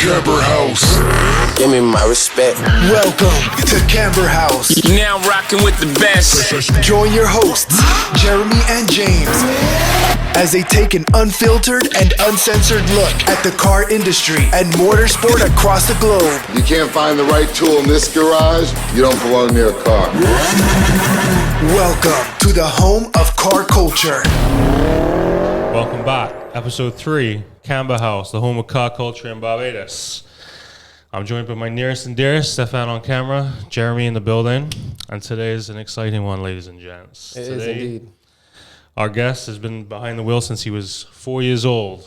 Camber House. Give me my respect. Welcome to Camber House. You now rocking with the best. Join your hosts, Jeremy and James, as they take an unfiltered and uncensored look at the car industry and motorsport across the globe. You can't find the right tool in this garage, you don't belong near a car. Welcome to the home of car culture. Welcome back. Episode 3, Camber House, the home of car culture in Barbados. I'm joined by my nearest and dearest, Stefan on camera, Jeremy in the building, and today is an exciting one, ladies and gents. It is indeed. Our guest has been behind the wheel since he was 4 years old.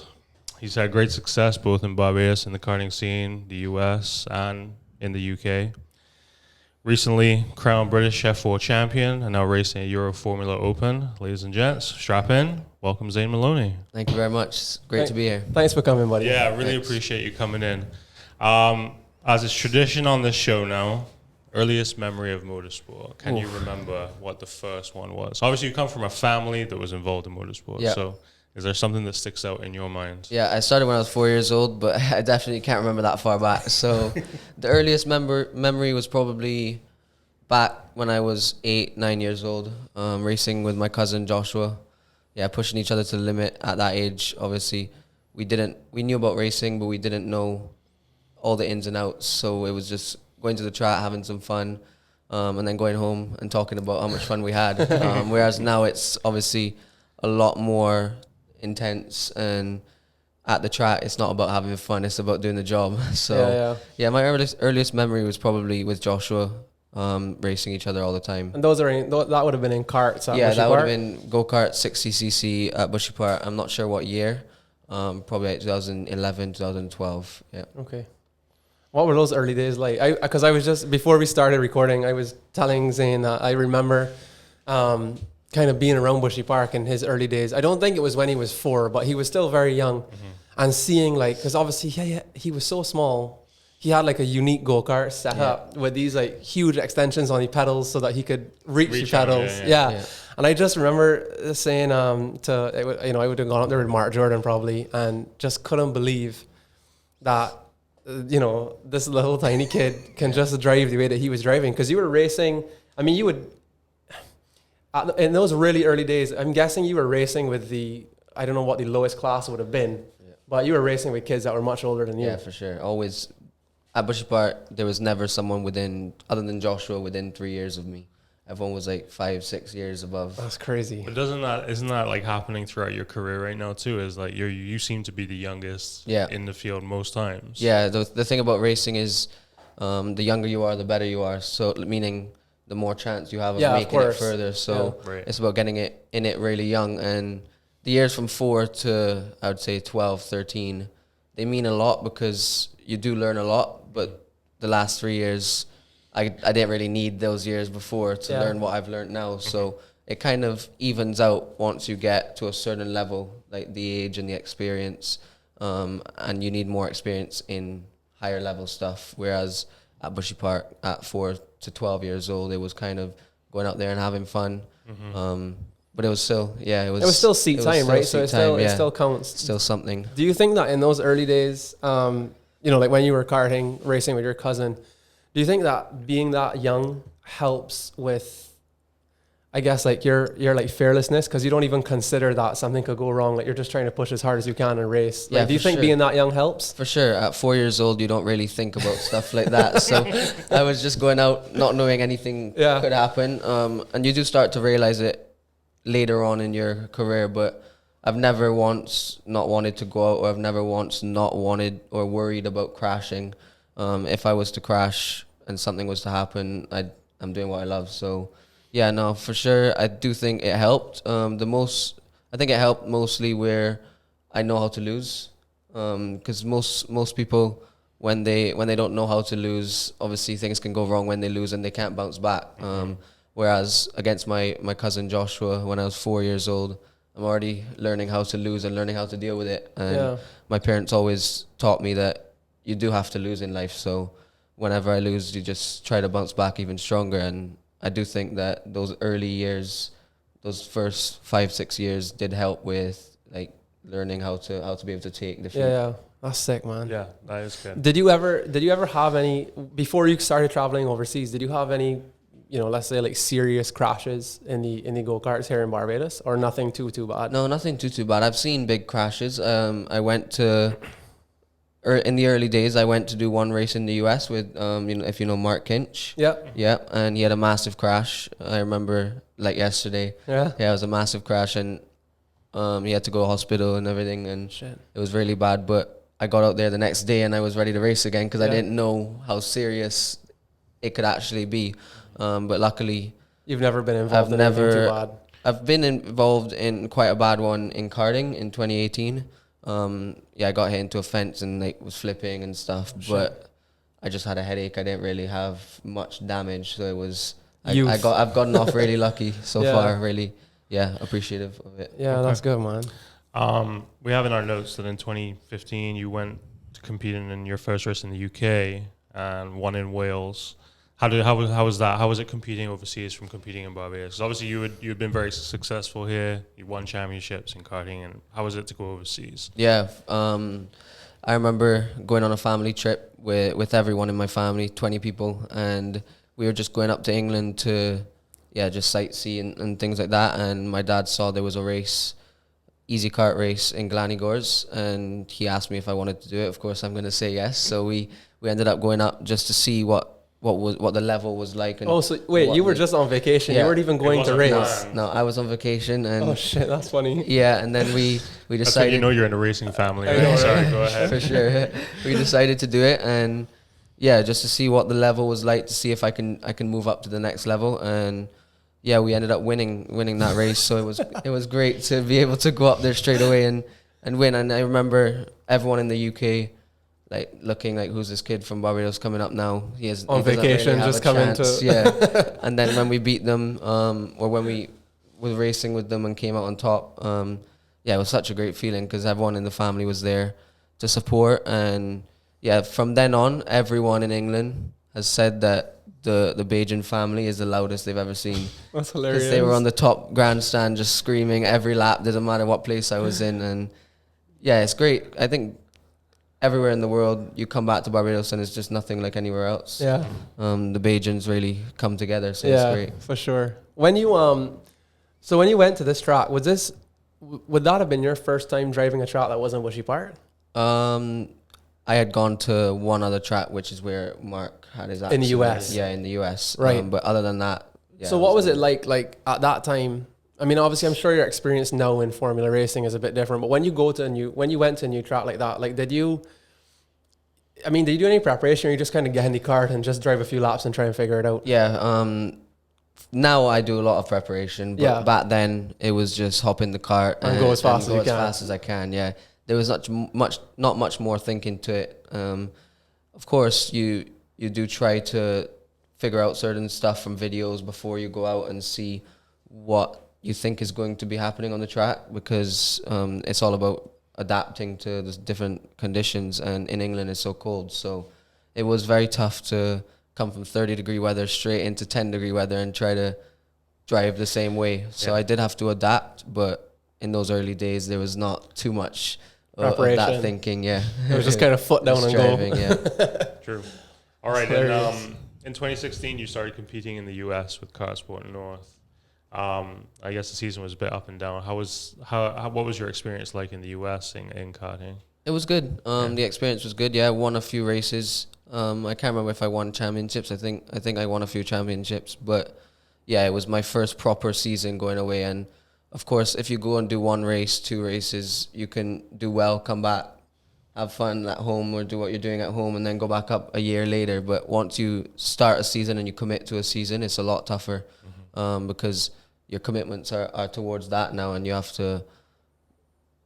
He's had great success both in Barbados, in the karting scene, the US, and in the UK. Recently, crowned British F4 champion and now racing at Euro Formula Open. Ladies and gents, strap in. Welcome, Zane Maloney. Thank you very much. It's great to be here. Thanks for coming, buddy. Yeah, I really appreciate you coming in. As is tradition on this show now, earliest memory of motorsport. Can you remember what the first one was? Obviously, you come from a family that was involved in motorsport. Yeah. So is there something that sticks out in your mind? Yeah, I started when I was 4 years old, but I definitely can't remember that far back. So the earliest memory was probably back when I was 8, 9 years old, racing with my cousin Joshua. Yeah, pushing each other to the limit at that age. Obviously, we knew about racing, but we didn't know all the ins and outs. So it was just going to the track, having some fun, and then going home and talking about how much fun we had. Whereas now it's obviously a lot more intense, and at the track it's not about having fun, it's about doing the job. So yeah, my earliest memory was probably with Joshua, racing each other all the time. And that would have been in karts at Yeah, Bushy that would Park? have been go-kart 60cc at Bushy Park. I'm not sure what year, probably like 2011, 2012, yeah. Okay. What were those early days like? Because I was just, before we started recording, I was telling Zane that I remember kind of being around Bushy Park in his early days. I don't think it was when he was 4, but he was still very young. Mm-hmm. And seeing like, because obviously he was so small, he had like a unique go-kart set up with these like huge extensions on the pedals so that he could reach the pedals. Yeah. And I just remember saying I would have gone up there with Mark Jordan probably, and just couldn't believe that this little tiny kid can just drive the way that he was driving. Because you were racing, I mean, you would, in those really early days, I'm guessing you were racing with I don't know what the lowest class would have been, but you were racing with kids that were much older than you. Yeah, for sure. Always. At Bushy Park, there was never someone other than Joshua, within 3 years of me. Everyone was like 5, 6 years above. That's crazy. But isn't that like happening throughout your career right now too? Is like you seem to be the youngest in the field most times. Yeah, the thing about racing is the younger you are, the better you are. So meaning the more chance you have of making it further. So it's about getting it in it really young. And the years from 4 to, I would say, 12, 13, they mean a lot because you do learn a lot. But the last 3 years, I didn't really need those years before to learn what I've learned now. So it kind of evens out once you get to a certain level, like the age and the experience, and you need more experience in higher level stuff. Whereas at Bushy Park, at 4 to 12 years old, it was kind of going out there and having fun. But it was still, it was still seat time, right? So it still counts. Still something. Do you think that in those early days, like when you were karting, racing with your cousin, do you think that being that young helps with, I guess, like your like fearlessness? Because you don't even consider that something could go wrong. Like you're just trying to push as hard as you can and race. Like, do you think being that young helps? For sure. At 4 years old, you don't really think about stuff like that. So I was just going out not knowing anything could happen. And you do start to realize it later on in your career. But I've never once not wanted to go out, or I've never once not wanted or worried about crashing. If I was to crash and something was to happen, I'm doing what I love. So, yeah, no, for sure, I do think it helped. I think it helped mostly where I know how to lose. Because most people, when they don't know how to lose, obviously things can go wrong when they lose and they can't bounce back. Whereas against my cousin Joshua, when I was 4 years old, I'm already learning how to lose and learning how to deal with it. And my parents always taught me that you do have to lose in life. So whenever I lose, you just try to bounce back even stronger. And I do think that those early years, those first 5-6 years did help with like learning how to be able to take defeat. Yeah, That's sick, man. Yeah, that is good. Did you ever have any, before you started traveling overseas, did you have any, let's say like serious crashes in the go-karts here in Barbados, or nothing too bad? No, nothing too bad. I've seen big crashes. I went to, in the early days, I went to do one race in the US with, if you know Mark Kinch. Yeah. Yeah, and he had a massive crash. I remember like yesterday. Yeah. Yeah, it was a massive crash, and he had to go to hospital and everything, and Shit. It was really bad. But I got out there the next day and I was ready to race again because I didn't know how serious it could actually be. But luckily, You've never been involved in anything too bad? I've been involved in quite a bad one in karting in 2018. I got hit into a fence and like was flipping and stuff, but I just had a headache. I didn't really have much damage, so it was. I've gotten off really lucky so far. Really, appreciative of it. Yeah, that's good, man. We have in our notes that in 2015 you went to competing in your first race in the UK and won in Wales. How was that? How was it competing overseas from competing in Barbados? 'Cause obviously you had been very successful here. You won championships in karting, and how was it to go overseas? Yeah, I remember going on a family trip with everyone in my family, 20 people, and we were just going up to England to just sightsee and things like that. And my dad saw there was a race, easy kart race in Glanigors, and he asked me if I wanted to do it. Of course, I'm going to say yes. So we ended up going up just to see what the level was like. And so wait, you were just on vacation. You weren't even going to race. No, I was on vacation. And oh shit, that's funny. Yeah, and then we decided. That's how you're in a racing family. Right? Sorry, go ahead. For sure, we decided to do it, and just to see what the level was like, to see if I can move up to the next level. And we ended up winning that race. So it was great to be able to go up there straight away and win. And I remember everyone in the UK like looking like, who's this kid from Barbados coming up now? He vacation, just coming to And then when we beat them, or when we were racing with them and came out on top, it was such a great feeling because everyone in the family was there to support. And from then on, everyone in England has said that the Bajan family is the loudest they've ever seen. That's hilarious. Because they were on the top grandstand just screaming every lap, doesn't matter what place I was in. And it's great. I think everywhere in the world, you come back to Barbados and it's just nothing like anywhere else. Yeah. The Bajans really come together, so it's great. For sure. When you so when you went to this track, would that have been your first time driving a track that wasn't Bushy Park? I had gone to one other track, which is where Mark had his accident. In the US? Yeah, in the US. Right. But other than that, So what was it like at that time? I mean, obviously, I'm sure your experience now in Formula racing is a bit different, but when you went to a new track like that, like did you do any preparation, or you just kind of get in the kart and just drive a few laps and try and figure it out? Yeah, now I do a lot of preparation, but back then it was just hop in the kart and go as fast as I can. Yeah, there was not much more thinking to it. Of course, you do try to figure out certain stuff from videos before you go out and see what you think is going to be happening on the track, because it's all about adapting to the different conditions, and in England it's so cold, so it was very tough to come from 30-degree weather straight into 10-degree weather and try to drive the same way. So I did have to adapt, but in those early days there was not too much of that thinking. It was just kind of foot down and driving, go. True. All right, and in 2016 you started competing in the US with Kart Sport North. I guess the season was a bit up and down. What was your experience like in the US in karting? It was good. The experience was good. I won a few races. I can't remember if I won championships. I think I won a few championships, but it was my first proper season going away. And of course, if you go and do one race, two races, you can do well, come back, have fun at home, or do what you're doing at home, and then go back up a year later. But once you start a season and you commit to a season, it's a lot tougher, because your commitments are towards that now, and you have to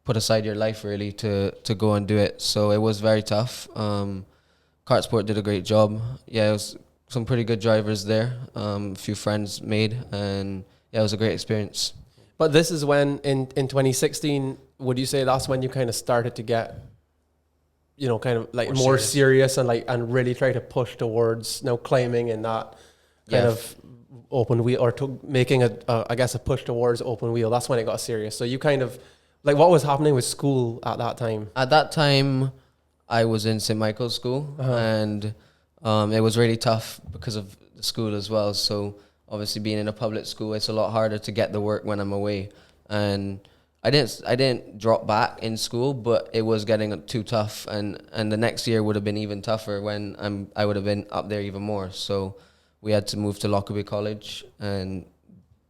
put aside your life really to go and do it. So it was very tough. Kart Sport did a great job. It was some pretty good drivers there. A few friends made, and it was a great experience. But this is when in 2016, would you say that's when you kind of started to get, kind of like more serious and really try to push towards claiming in that kind of open wheel, or making a push towards open wheel? That's when it got serious. So you kind of, like, what was happening with school at that time? At that time, I was in St. Michael's school, and it was really tough because of the school as well. So obviously being in a public school, it's a lot harder to get the work when I'm away. And I didn't drop back in school, but it was getting too tough. And the next year would have been even tougher when I would have been up there even more. So we had to move to Lockerbie College and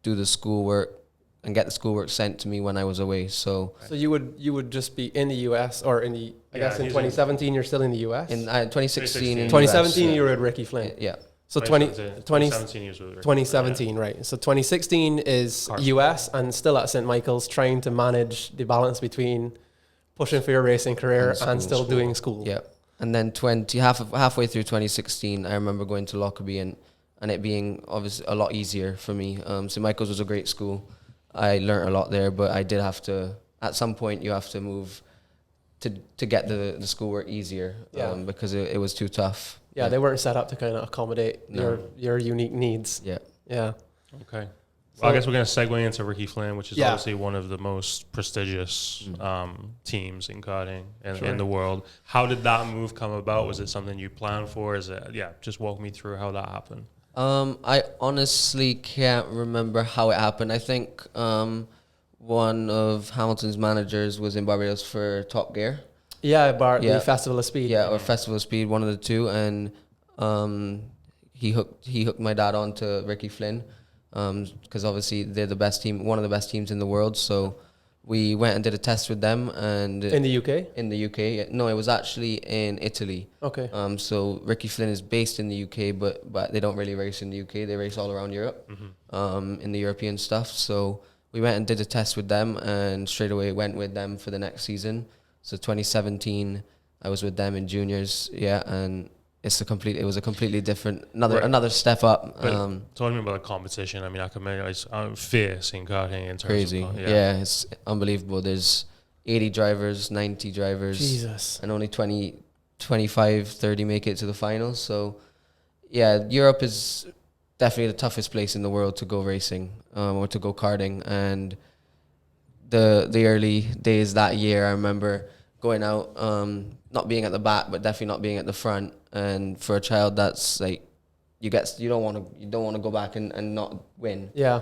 do the schoolwork and get the schoolwork sent to me when I was away. So you would just be in the US, or in the, I guess in 2017 you're still in the US? in 2016 in 2017 US, you were with Ricky Flynn. yeah. So 2017 years with Ricky. 2017, right. So 2016 is US and still at St. Michael's, trying to manage the balance between pushing for your racing career and still doing school. Yeah. And then halfway through 2016, I remember going to Lockerbie and it being obviously a lot easier for me. St. Michael's was a great school. I learned a lot there, but I did have to, at some point you have to move to get the schoolwork easier, because it was too tough. Yeah, they weren't set up to kind of accommodate your unique needs. Yeah. Yeah. Okay. Well, I guess we're going to segue into Ricky Flynn, which is obviously one of the most prestigious teams in karting in the world. How did that move come about? Was it something you planned for? Is it, just walk me through how that happened. I honestly can't remember how it happened. I think one of Hamilton's managers was in Barbados for Top Gear. Yeah, the Festival of Speed. Yeah, or Festival of Speed, one of the two. And he hooked my dad on to Ricky Flynn, because obviously they're the best team, one of the best teams in the world. So we went and did a test with them. And in the UK? In the UK. No, it was actually in Italy. Okay. So Ricky Flynn is based in the UK, but they don't really race in the UK. They race all around Europe, in the European stuff. So we went and did a test with them, and straight away went with them for the next season. So 2017, I was with them in juniors, and it was a completely different, another step up. Talking about the competition, I mean, I can imagine it's fierce in karting in terms crazy. of It's unbelievable. There's 80 drivers, 90 drivers, Jesus, and only 20, 25, 30 make it to the finals. So yeah, Europe is definitely the toughest place in the world to go racing, or to go karting. And the early days that year, I remember going out, not being at the back, but definitely not being at the front. And for a child, that's like, you don't want to go back and not win. Yeah.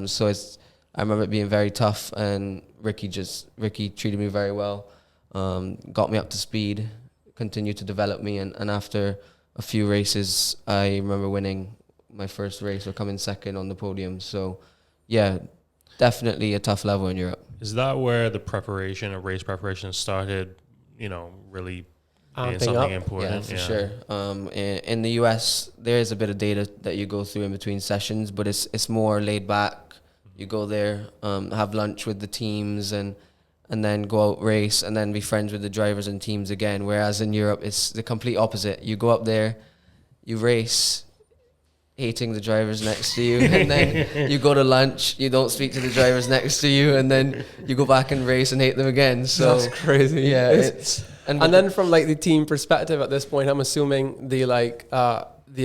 So I remember it being very tough, and Ricky treated me very well, got me up to speed, continued to develop me, and after a few races, I remember winning my first race or coming second on the podium. So yeah, definitely a tough level in Europe. Is that where the race preparation started, really being something important? Yeah, for sure. In the US, there is a bit of data that you go through in between sessions, but it's more laid back. You go there, have lunch with the teams, and then go out race, and then be friends with the drivers and teams again. Whereas in Europe, it's the complete opposite. You go up there, you race, hating the drivers next to you, and then you go to lunch, you don't speak to the drivers next to you, and then you go back and race and hate them again. So that's crazy. Yeah, and then from like the team perspective at this point, I'm assuming the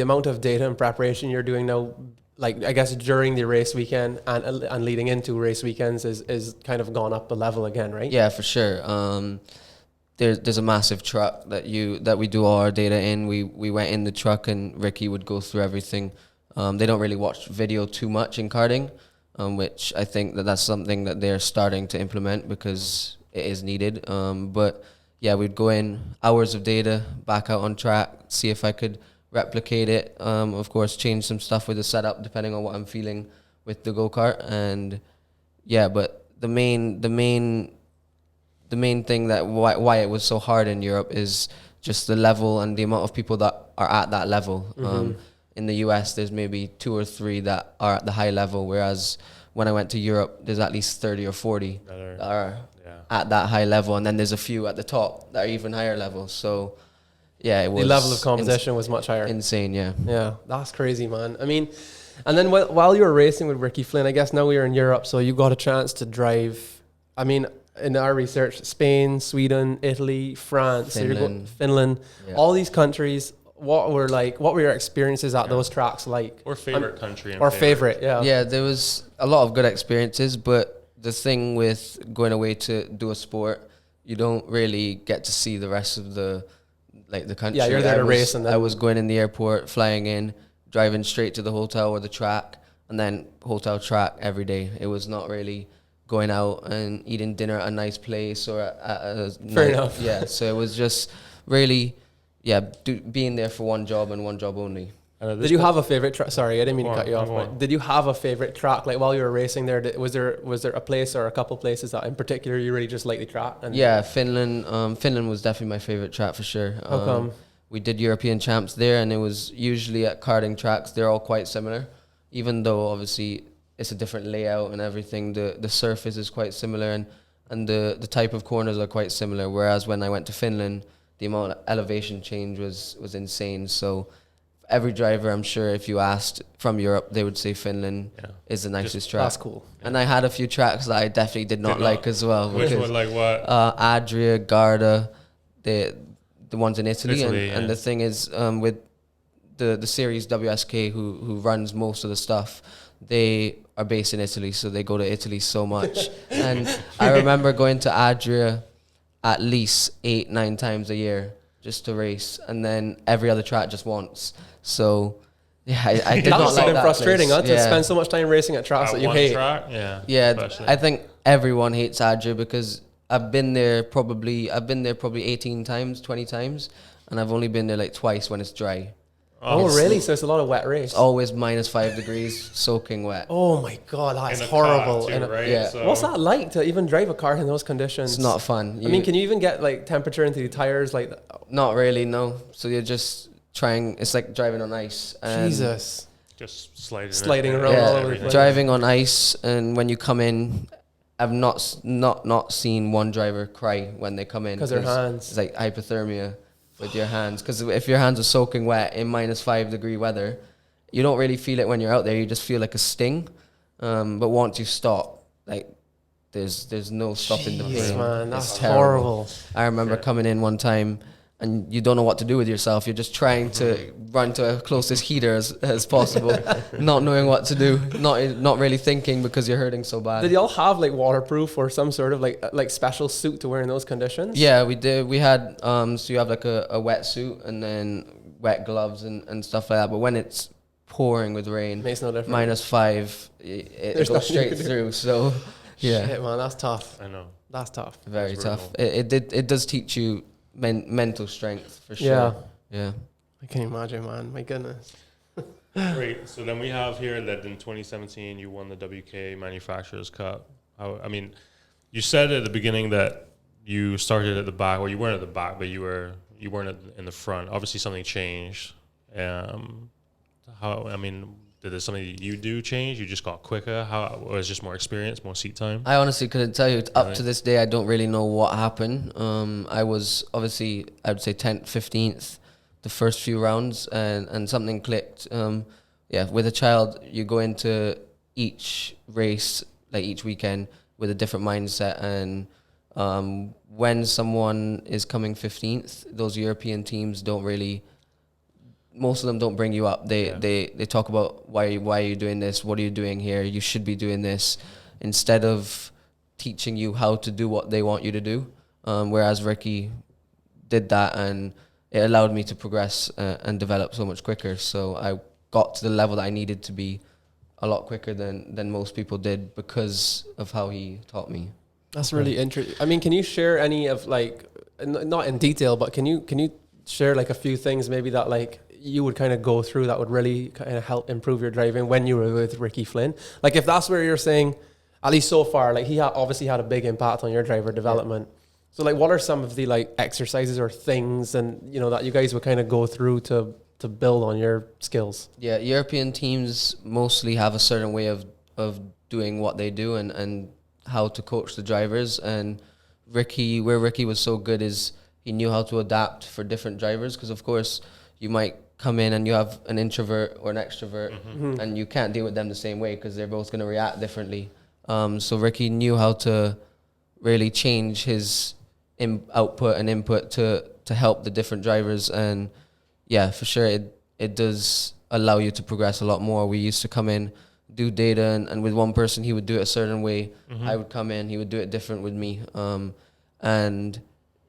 amount of data and preparation you're doing now, like I guess during the race weekend and leading into race weekends, is kind of gone up a level again, right? Yeah, for sure. There's a massive truck that we do all our data in. We went in the truck, and Ricky would go through everything. They don't really watch video too much in karting, which I think that's something that they're starting to implement because it is needed. But yeah, we'd go in, hours of data, back out on track, see if I could replicate it. Of course, change some stuff with the setup depending on what I'm feeling with the go-kart. And yeah, but the main thing that why it was so hard in Europe is just the level and the amount of people that are at that level. In the US, there's maybe 2 or 3 that are at the high level, whereas when I went to Europe, there's at least 30 or 40 that are at that high level, and then there's a few at the top that are even higher level. So yeah, it was, the level of competition was much higher. Insane. Yeah, that's crazy, man. I mean, and then while you were racing with Ricky Flynn, I guess now we were in Europe, so you got a chance to drive. I mean, in our research, Spain, Sweden, Italy, France, Finland, all these countries. What were your experiences at those tracks like? Or favorite country? Or favorite, yeah. Yeah, there was a lot of good experiences, but the thing with going away to do a sport, you don't really get to see the rest of the country. Yeah, you're there to race, and then I was going in the airport, flying in, driving straight to the hotel or the track, and then hotel track every day. It was not really going out and eating dinner at a nice place or at a Fair enough. Yeah, so it was just really, being there for one job and one job only. Did you have a favorite track? Sorry, I didn't mean to cut you off. Go on. But did you have a favorite track? Like while you were racing there, was there a place or a couple places that in particular you really just like the track? And Yeah, Finland. Finland was definitely my favorite track for sure. How come? We did European champs there, and it was usually at karting tracks. They're all quite similar, even though obviously it's a different layout and everything. The surface is quite similar, and the type of corners are quite similar. Whereas when I went to Finland, the amount of elevation change was insane. So every driver, I'm sure, if you asked from Europe, they would say Finland is the nicest track. That's cool. And I had a few tracks that I definitely did not like as well. Which one, like what? Adria, Garda, the ones in Italy. And the thing is, with the series WSK, who runs most of the stuff, they are based in Italy, so they go to Italy so much. And I remember going to Adria at least 8-9 times a year just to race, and then every other track just once. So yeah, I did That not must like have been that frustrating, place. to spend so much time racing at tracks that you one hate. track? Yeah. Yeah, especially. I think everyone hates Adria because I've been there probably 18 times, 20 times, and I've only been there like twice when it's dry. Oh, really? So it's a lot of wet race. It's always -5 degrees, soaking wet. Oh my God, that's In a horrible. car too, right? Yeah. So What's that like to even drive a car in those conditions? It's not fun. I mean, can you even get like temperature into the tires? Like, Not really, no. So you're just trying. It's like driving on ice. And Jesus. just sliding Sliding around all over the everything. place. driving on ice, and when you come in, I've not seen one driver cry when they come in 'Cause their hands. It's like hypothermia with your hands. Because if your hands are soaking wet in -5 degree weather, you don't really feel it when you're out there. You just feel like a sting. But once you stop, like there's no stopping the Jeez, pain. man, It's that's terrible. horrible. I remember coming in one time, and you don't know what to do with yourself. You're just trying to run to a closest heater as possible, not knowing what to do, not really thinking because you're hurting so bad. Did y'all have like waterproof or some sort of like special suit to wear in those conditions? Yeah, we did. We had so you have like a wetsuit and then wet gloves and stuff like that. But when it's pouring with rain, Makes no difference. -5, it There's goes nothing you straight can do. through. So yeah, Shit, man, that's tough. I know. That's tough. very That's tough. brutal. It does teach you mental strength for sure. Yeah. Yeah. I can imagine, man. My goodness. Great. So then we have here that in 2017 you won the WK Manufacturers Cup. I mean, you said at the beginning that you started at the back, or you weren't at the back, but you weren't in the front. Obviously, something changed. Did there something you do change? You just got quicker? How, or was it just more experience, more seat time? I honestly couldn't tell you. Up to this day, I don't really know what happened. I was obviously, I would say 10th, 15th, the first few rounds, and something clicked. With a child, you go into each race, like each weekend, with a different mindset. And when someone is coming 15th, those European teams don't really... Most of them don't bring you up. They talk about why are you doing this? What are you doing here? You should be doing this, instead of teaching you how to do what they want you to do. Whereas Ricky did that, and it allowed me to progress and develop so much quicker. So I got to the level that I needed to be a lot quicker than most people did because of how he taught me. That's really interesting. I mean, can you share any of not in detail, but can you share like a few things maybe that like you would kind of go through that would really kind of help improve your driving when you were with Ricky Flynn? Like if that's where you're saying, at least so far, like he obviously had a big impact on your driver development. So like what are some of the like exercises or things and that you guys would kind of go through to build on your skills? Yeah, European teams mostly have a certain way of doing what they do and how to coach the drivers. And where Ricky was so good is he knew how to adapt for different drivers, because of course you might come in and you have an introvert or an extrovert, and you can't deal with them the same way because they're both going to react differently. So Ricky knew how to really change his output and input to help the different drivers. And yeah, for sure, it does allow you to progress a lot more. We used to come in, do data, and with one person, he would do it a certain way. I would come in, he would do it different with me. And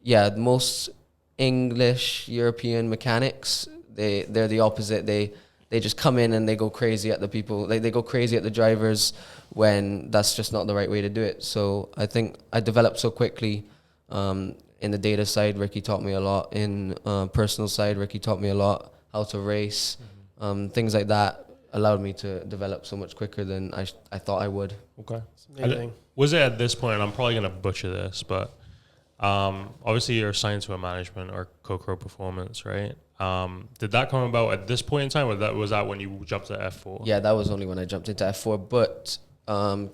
yeah, most English European mechanics, they're the opposite. They just come in and they go crazy at the people. Like, they go crazy at the drivers when that's just not the right way to do it. So I think I developed so quickly. In the data side, Ricky taught me a lot. In personal side, Ricky taught me a lot. How to race, things like that allowed me to develop so much quicker than I thought I would. Okay. Amazing. Was it at this point, I'm probably going to butcher this, but obviously you're assigned to a management or co-pro performance, right? Did that come about at this point in time, or was that when you jumped to F4? Yeah, that was only when I jumped into F4. But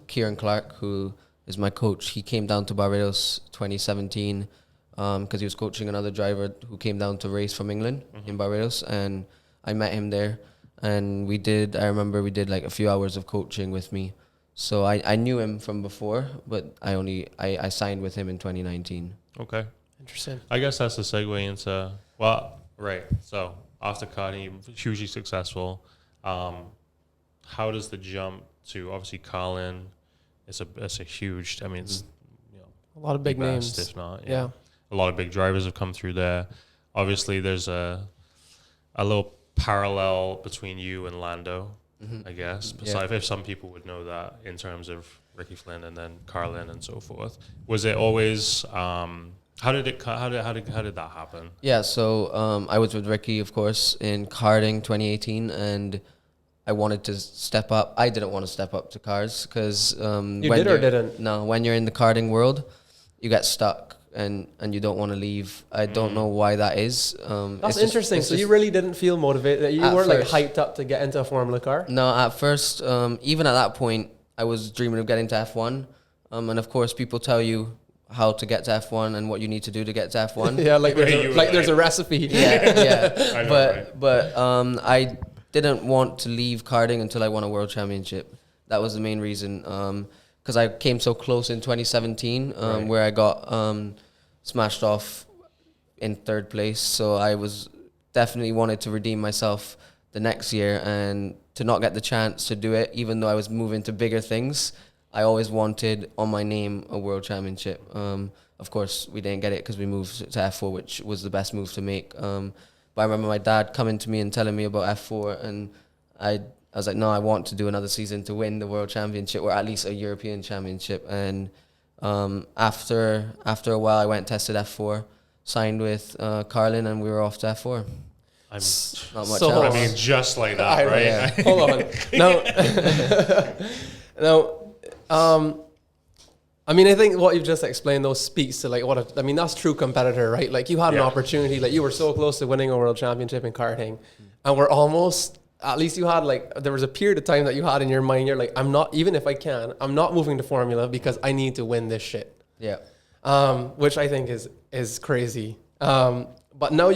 Kieran Clark, who is my coach, he came down to Barbados 2017 because he was coaching another driver who came down to race from England in Barbados, and I met him there. And I remember we did like a few hours of coaching with me. So I knew him from before, but I signed with him in 2019. Okay. Interesting. I guess that's the segue into, well, right. So after karting, hugely successful. How does the jump to obviously Carlin? It's a huge, I mean, it's, you know, A lot of big the best, names. if not. Yeah. A lot of big drivers have come through there. Obviously, there's a little parallel between you and Lando, I guess. Besides, if some people would know that in terms of Ricky Flynn and then Carlin and so forth. Was it always? How did that happen? Yeah, so I was with Ricky, of course, in karting 2018, and I wanted to step up. I didn't want to step up to cars because You did or didn't? No, when you're in the karting world, you get stuck and you don't want to leave. I don't know why that is. That's interesting. So you really didn't feel motivated. You weren't like hyped up to get into a Formula car? No, at first, even at that point, I was dreaming of getting to F1. And of course, people tell you how to get to F1 and what you need to do to get to F1. Yeah, like there's a recipe. Yeah. I know, but I didn't want to leave karting until I won a world championship. That was the main reason. Because I came so close in 2017, where I got smashed off in third place. So I was definitely wanted to redeem myself the next year, and to not get the chance to do it, even though I was moving to bigger things, I always wanted on my name a world championship. Of course, we didn't get it because we moved to F4, which was the best move to make. But I remember my dad coming to me and telling me about F4, and I was like, no, I want to do another season to win the world championship, or at least a European championship. And after a while, I went and tested F4, signed with Carlin, and we were off to F4. Not much else. I mean, just like that, right? Yeah. Hold on. No. I mean, I think what you've just explained, though, speaks to like that's true competitor, right? Like, you had an opportunity, like you were so close to winning a world championship in karting, and we're almost, at least you had there was a period of time that you had in your mind, you're like, I'm not moving to Formula because I need to win this shit. Yeah. Which I think is crazy. But now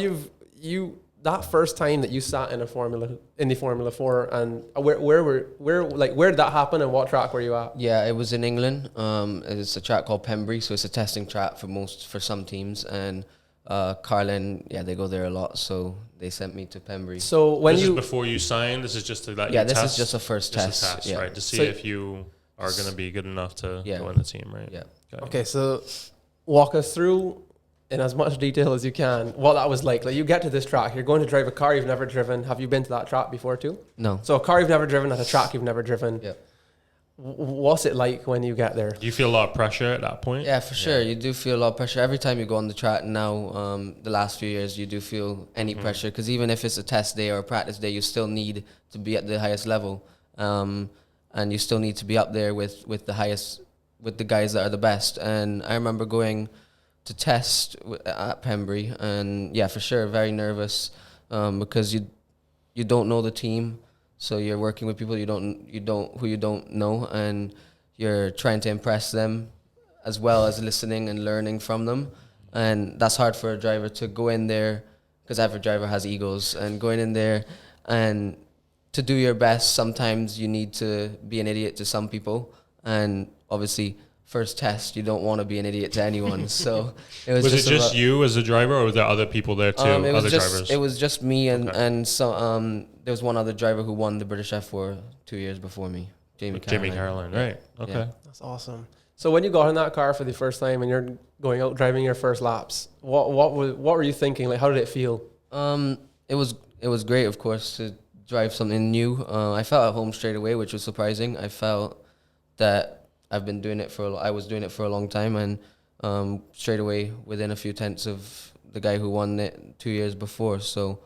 that first time that you sat in the Formula 4, and where did that happen, and what track were you at? Yeah, it was in England. It's a track called Pembrey, so it's a testing track for some teams, and Carlin, they go there a lot, so they sent me to Pembrey. So when this is before you signed, this is just to let you test? Yeah, this is just a first test. Right, to see if you are going to be good enough to go in the team, right? Yeah. Okay, so walk us through in as much detail as you can what that was like. Like, you get to this track, you're going to drive a car you've never driven. Have you been to that track before too? No. So a car you've never driven at a track you've never driven. Yeah. What's it like when you get there? Do you feel a lot of pressure at that point? Yeah, for sure. You do feel a lot of pressure. Every time you go on the track now, the last few years, you do feel any pressure. Because even if it's a test day or a practice day, you still need to be at the highest level. And you still need to be up there with the guys that are the best. And I remember going to test at Pembrey, and for sure, very nervous because you don't know the team. So you're working with people you don't know, and you're trying to impress them as well as listening and learning from them. And that's hard for a driver to go in there, because every driver has egos, and going in there and to do your best, sometimes you need to be an idiot to some people. And obviously, first test, you don't want to be an idiot to anyone. So it was just you as a driver, or were there other people there too? Drivers? It was just me and so there was one other driver who won the British F4 2 years before me, Jamie Caroline. Right. Okay. Yeah. That's awesome. So when you got in that car for the first time and you're going out driving your first laps, what were you thinking? Like, how did it feel? It was great, of course, to drive something new. I felt at home straight away, which was surprising. I felt that I was doing it for a long time, and straight away within a few tenths of the guy who won it 2 years before. So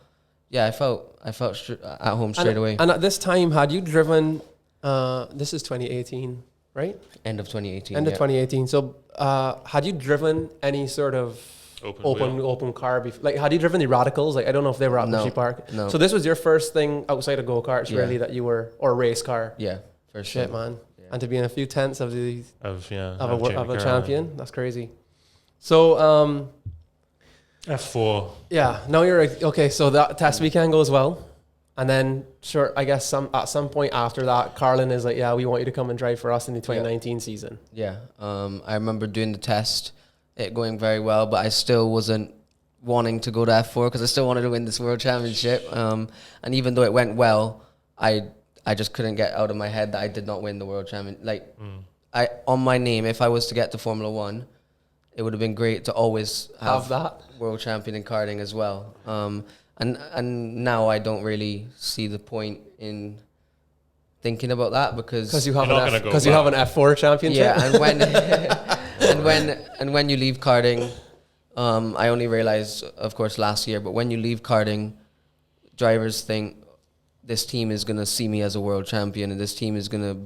yeah, I felt at home straight away. And at this time, had you driven? This is 2018, right? End of 2018. End of 2018. So had you driven any sort of open car before? Like, had you driven the Radicals? Like, I don't know if they were at Bushy Park. No. So this was your first thing outside of go-karts, really, that you were, or race car? Yeah, for Shit, sure. man. Yeah. And to be in a few tenths of a Jamie champion, that's crazy. So F4. yeah, now you're okay. So that test weekend goes well, and then I guess at some point after that, Carlin is like, yeah, we want you to come and drive for us in the 2019 season. Yeah, I remember doing the test, it going very well, but I still wasn't wanting to go to F4 because I still wanted to win this world championship. And even though it went well, I just couldn't get out of my head that I did not win the world champion. Like, on my name, if I was to get to Formula One, it would have been great to always have that world champion in karting as well. And now I don't really see the point in thinking about that because you have an F4 championship. Yeah, and when you leave karting, I only realized, of course, last year, but when you leave karting, drivers think this team is going to see me as a world champion and this team is going to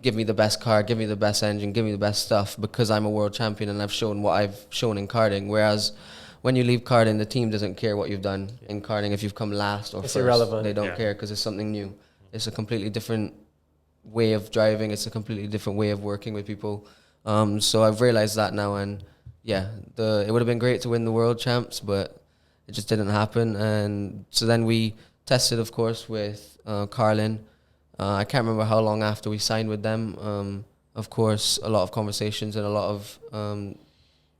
give me the best car, give me the best engine, give me the best stuff because I'm a world champion and I've shown what I've shown in karting. Whereas when you leave karting, the team doesn't care what you've done in karting. If you've come last or first, irrelevant. they don't care because it's something new. It's a completely different way of driving. It's a completely different way of working with people. So I've realized that now, and yeah, it would have been great to win the world champs, but it just didn't happen. And so then we tested, of course, with Carlin. I can't remember how long after we signed with them. Of course, a lot of conversations and a lot of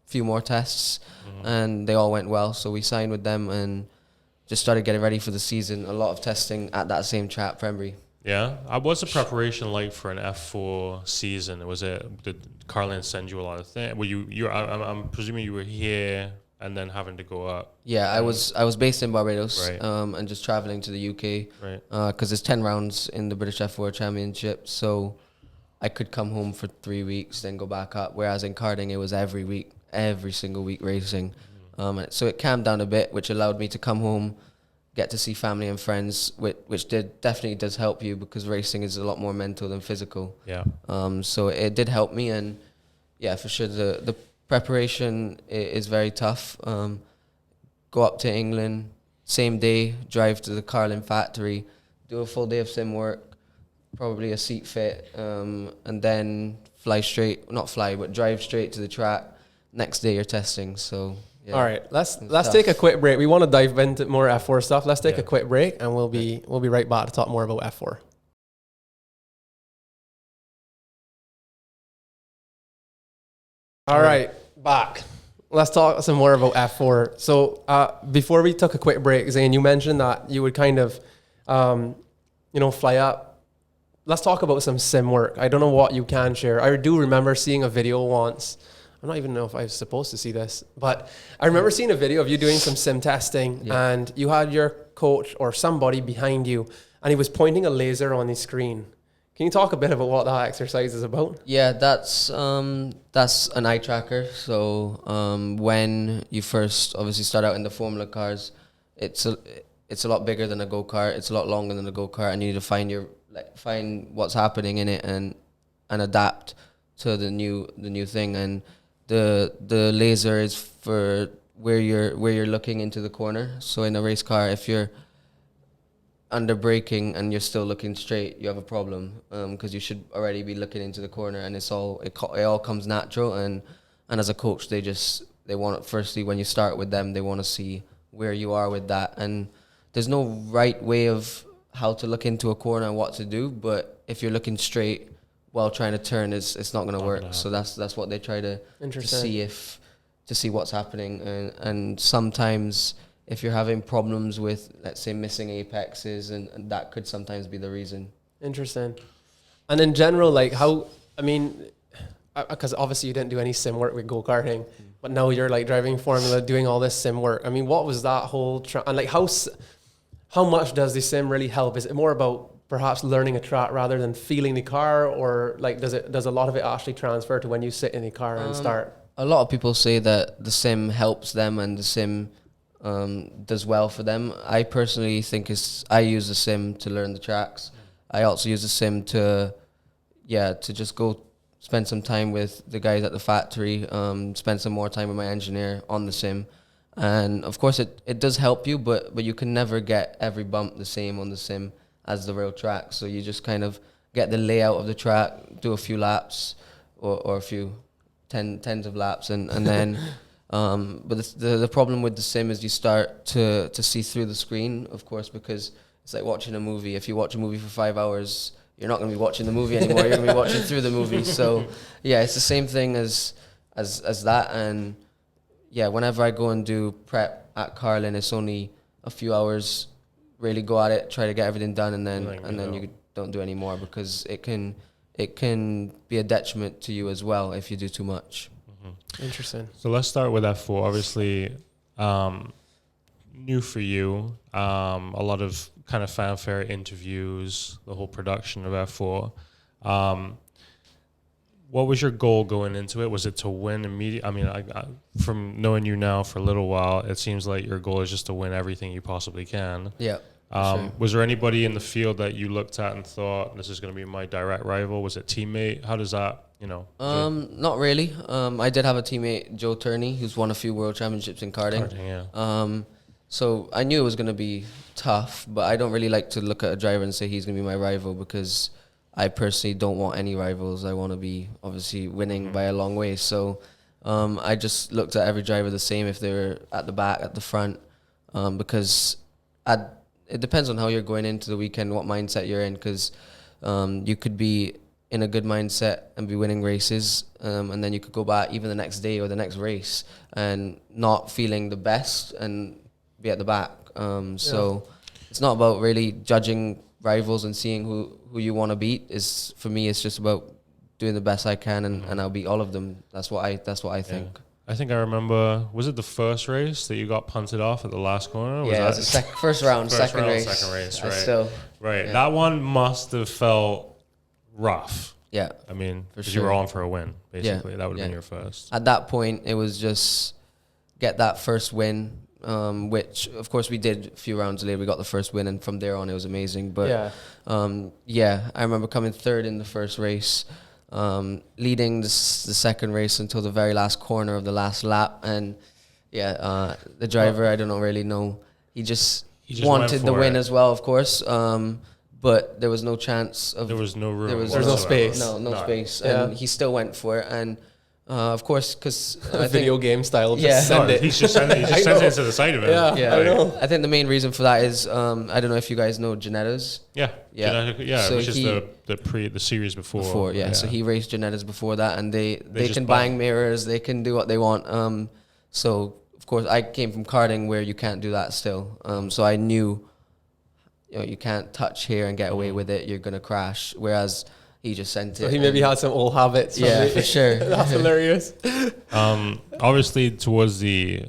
few more tests, and they all went well. So we signed with them and just started getting ready for the season. A lot of testing at that same track, Pembrey. Yeah. What's the preparation like for an F4 season? Did Carlin send you a lot of things? I'm presuming you were here and then having to go up. Yeah, I was based in Barbados, right. And just traveling to the UK, right? Because there's 10 rounds in the British F4 Championship, so I could come home for 3 weeks, then go back up. Whereas in karting, it was every single week racing. So it calmed down a bit, which allowed me to come home, get to see family and friends, which definitely does help you because racing is a lot more mental than physical. Yeah. So it did help me, and yeah, for sure the preparation is very tough. Go up to England, same day, drive to the Carlin factory, do a full day of sim work, probably a seat fit, and then drive straight to the track. Next day you're testing, so yeah. All right, let's take a quick break. We want to dive into more F4 stuff. Let's take a quick break, and we'll be right back to talk more about F4. All right, back. Let's talk some more about F4. So before we took a quick break, Zane, you mentioned that you would kind of, fly up. Let's talk about some sim work. I don't know what you can share. I do remember seeing a video once. I don't even know if I was supposed to see this, but I remember seeing a video of you doing some sim testing, and you had your coach or somebody behind you, and he was pointing a laser on the screen. Can you talk a bit about what that exercise is about? Yeah, that's an eye tracker. So when you first obviously start out in the Formula cars, it's a lot bigger than a go-kart. It's a lot longer than a go-kart, and you need to find what's happening in it and adapt to the new thing. And the laser is for where you're looking into the corner. So in a race car, if you're under braking and you're still looking straight, you have a problem because you should already be looking into the corner, and it all comes natural. And as a coach, they want, firstly, when you start with them, they want to see where you are with that. And there's no right way of how to look into a corner and what to do, but if you're looking straight while trying to turn, it's not going to work. So that's what they try to see what's happening. And sometimes if you're having problems with, let's say, missing apexes, and that could sometimes be the reason. Interesting. And in general, because obviously you didn't do any sim work with go-karting, but now you're like driving Formula, doing all this sim work. I mean, what was that whole and like how much does the sim really help? Is it more about perhaps learning a track rather than feeling the car, or like does a lot of it actually transfer to when you sit in the car and start? A lot of people say that the sim helps them and the sim does well for them. I personally think I use the sim to learn the tracks. I also use the sim to just go spend some time with the guys at the factory, spend some more time with my engineer on the sim. And of course it does help you, but you can never get every bump the same on the sim as the real track. So you just kind of get the layout of the track, do a few laps or a few tens of laps, and then but the problem with the sim is you start to see through the screen, of course, because it's like watching a movie. If you watch a movie for 5 hours, you're not going to be watching the movie anymore. You're going to be watching through the movie. So yeah, it's the same thing as that. And yeah, whenever I go and do prep at Carlin, it's only a few hours. Really go at it, try to get everything done, and then you don't do any more, because it can be a detriment to you as well if you do too much. Interesting. So let's start with F4. Obviously, new for you. A lot of kind of fanfare, interviews, the whole production of F4. What was your goal going into it? Was it to win immediately? I mean, I, from knowing you now for a little while, it seems like your goal is just to win everything you possibly can. Yeah. Sure. Was there anybody in the field that you looked at and thought, this is going to be my direct rival? Was it teammate? How does that, Not really. I did have a teammate, Joe Turney, who's won a few world championships in karting. Yeah. So I knew it was going to be tough, but I don't really like to look at a driver and say he's going to be my rival, because I personally don't want any rivals. I want to be obviously winning by a long way. So I just looked at every driver the same, if they were at the back, at the front, because it depends on how you're going into the weekend, what mindset you're in, because you could be in a good mindset and be winning races, and then you could go back even the next day or the next race and not feeling the best and be at the back. So it's not about really judging rivals and seeing who you want to beat. For me, it's just about doing the best I can, and I'll beat all of them. That's what I think. Yeah. I think I remember, was it the first race that you got punted off at the last corner? Was it was the first round, second race, right. Right. Yeah. That one must have felt rough. Yeah. I mean, because you were on for a win, basically. Yeah. That would have been your first. At that point, it was just get that first win, which, of course, we did a few rounds later. We got the first win, and from there on, it was amazing. But, I remember coming third in the first race, leading the second race until the very last corner of the last lap. And, the driver, I don't really know, he just wanted the win as well, of course. But there was no chance of... There was no room. There was no space. No space. And he still went for it. And, of course, because... Video game style, just send it. He just sends it into the side of it. Yeah, I know. I think the main reason for that is, I don't know if you guys know Janettas. Yeah, so which is the series before. So he raced Janettas before that, and they can bang mirrors, they can do what they want. So, of course, I came from karting where you can't do that still. So I knew... you can't touch here and get away with it. You're gonna crash. Whereas he just sent it. So he maybe had some old habits. Yeah, for sure. That's hilarious. Obviously, towards the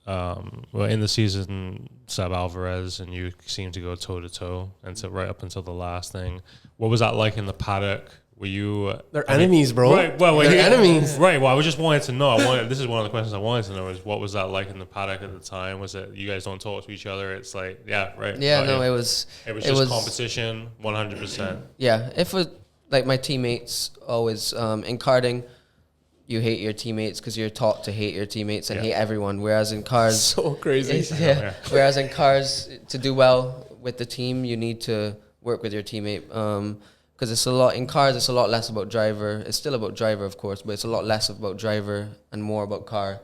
in the season, Seb Alvarez and you seemed to go toe to toe, and so right up until the last thing. What was that like in the paddock? Were you? They're enemies, bro. Right. Well, they're enemies. Right. Well, I was just wanting to know. This is one of the questions I wanted to know: is what was that like in the paddock at the time? Was it you guys don't talk to each other? It's like, right. Yeah, it was. It was just competition, 100%. Yeah, if it like my teammates always in karting, you hate your teammates because you're taught to hate your teammates and hate everyone. Whereas in cars, so crazy. Whereas in cars, to do well with the team, you need to work with your teammate. Because it's a lot less about driver. It's still about driver, of course, but it's a lot less about driver and more about car.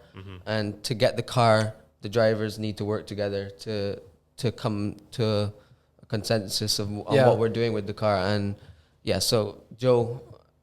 And to get the car, the drivers need to work together to come to a consensus on what we're doing with the car. And so Joe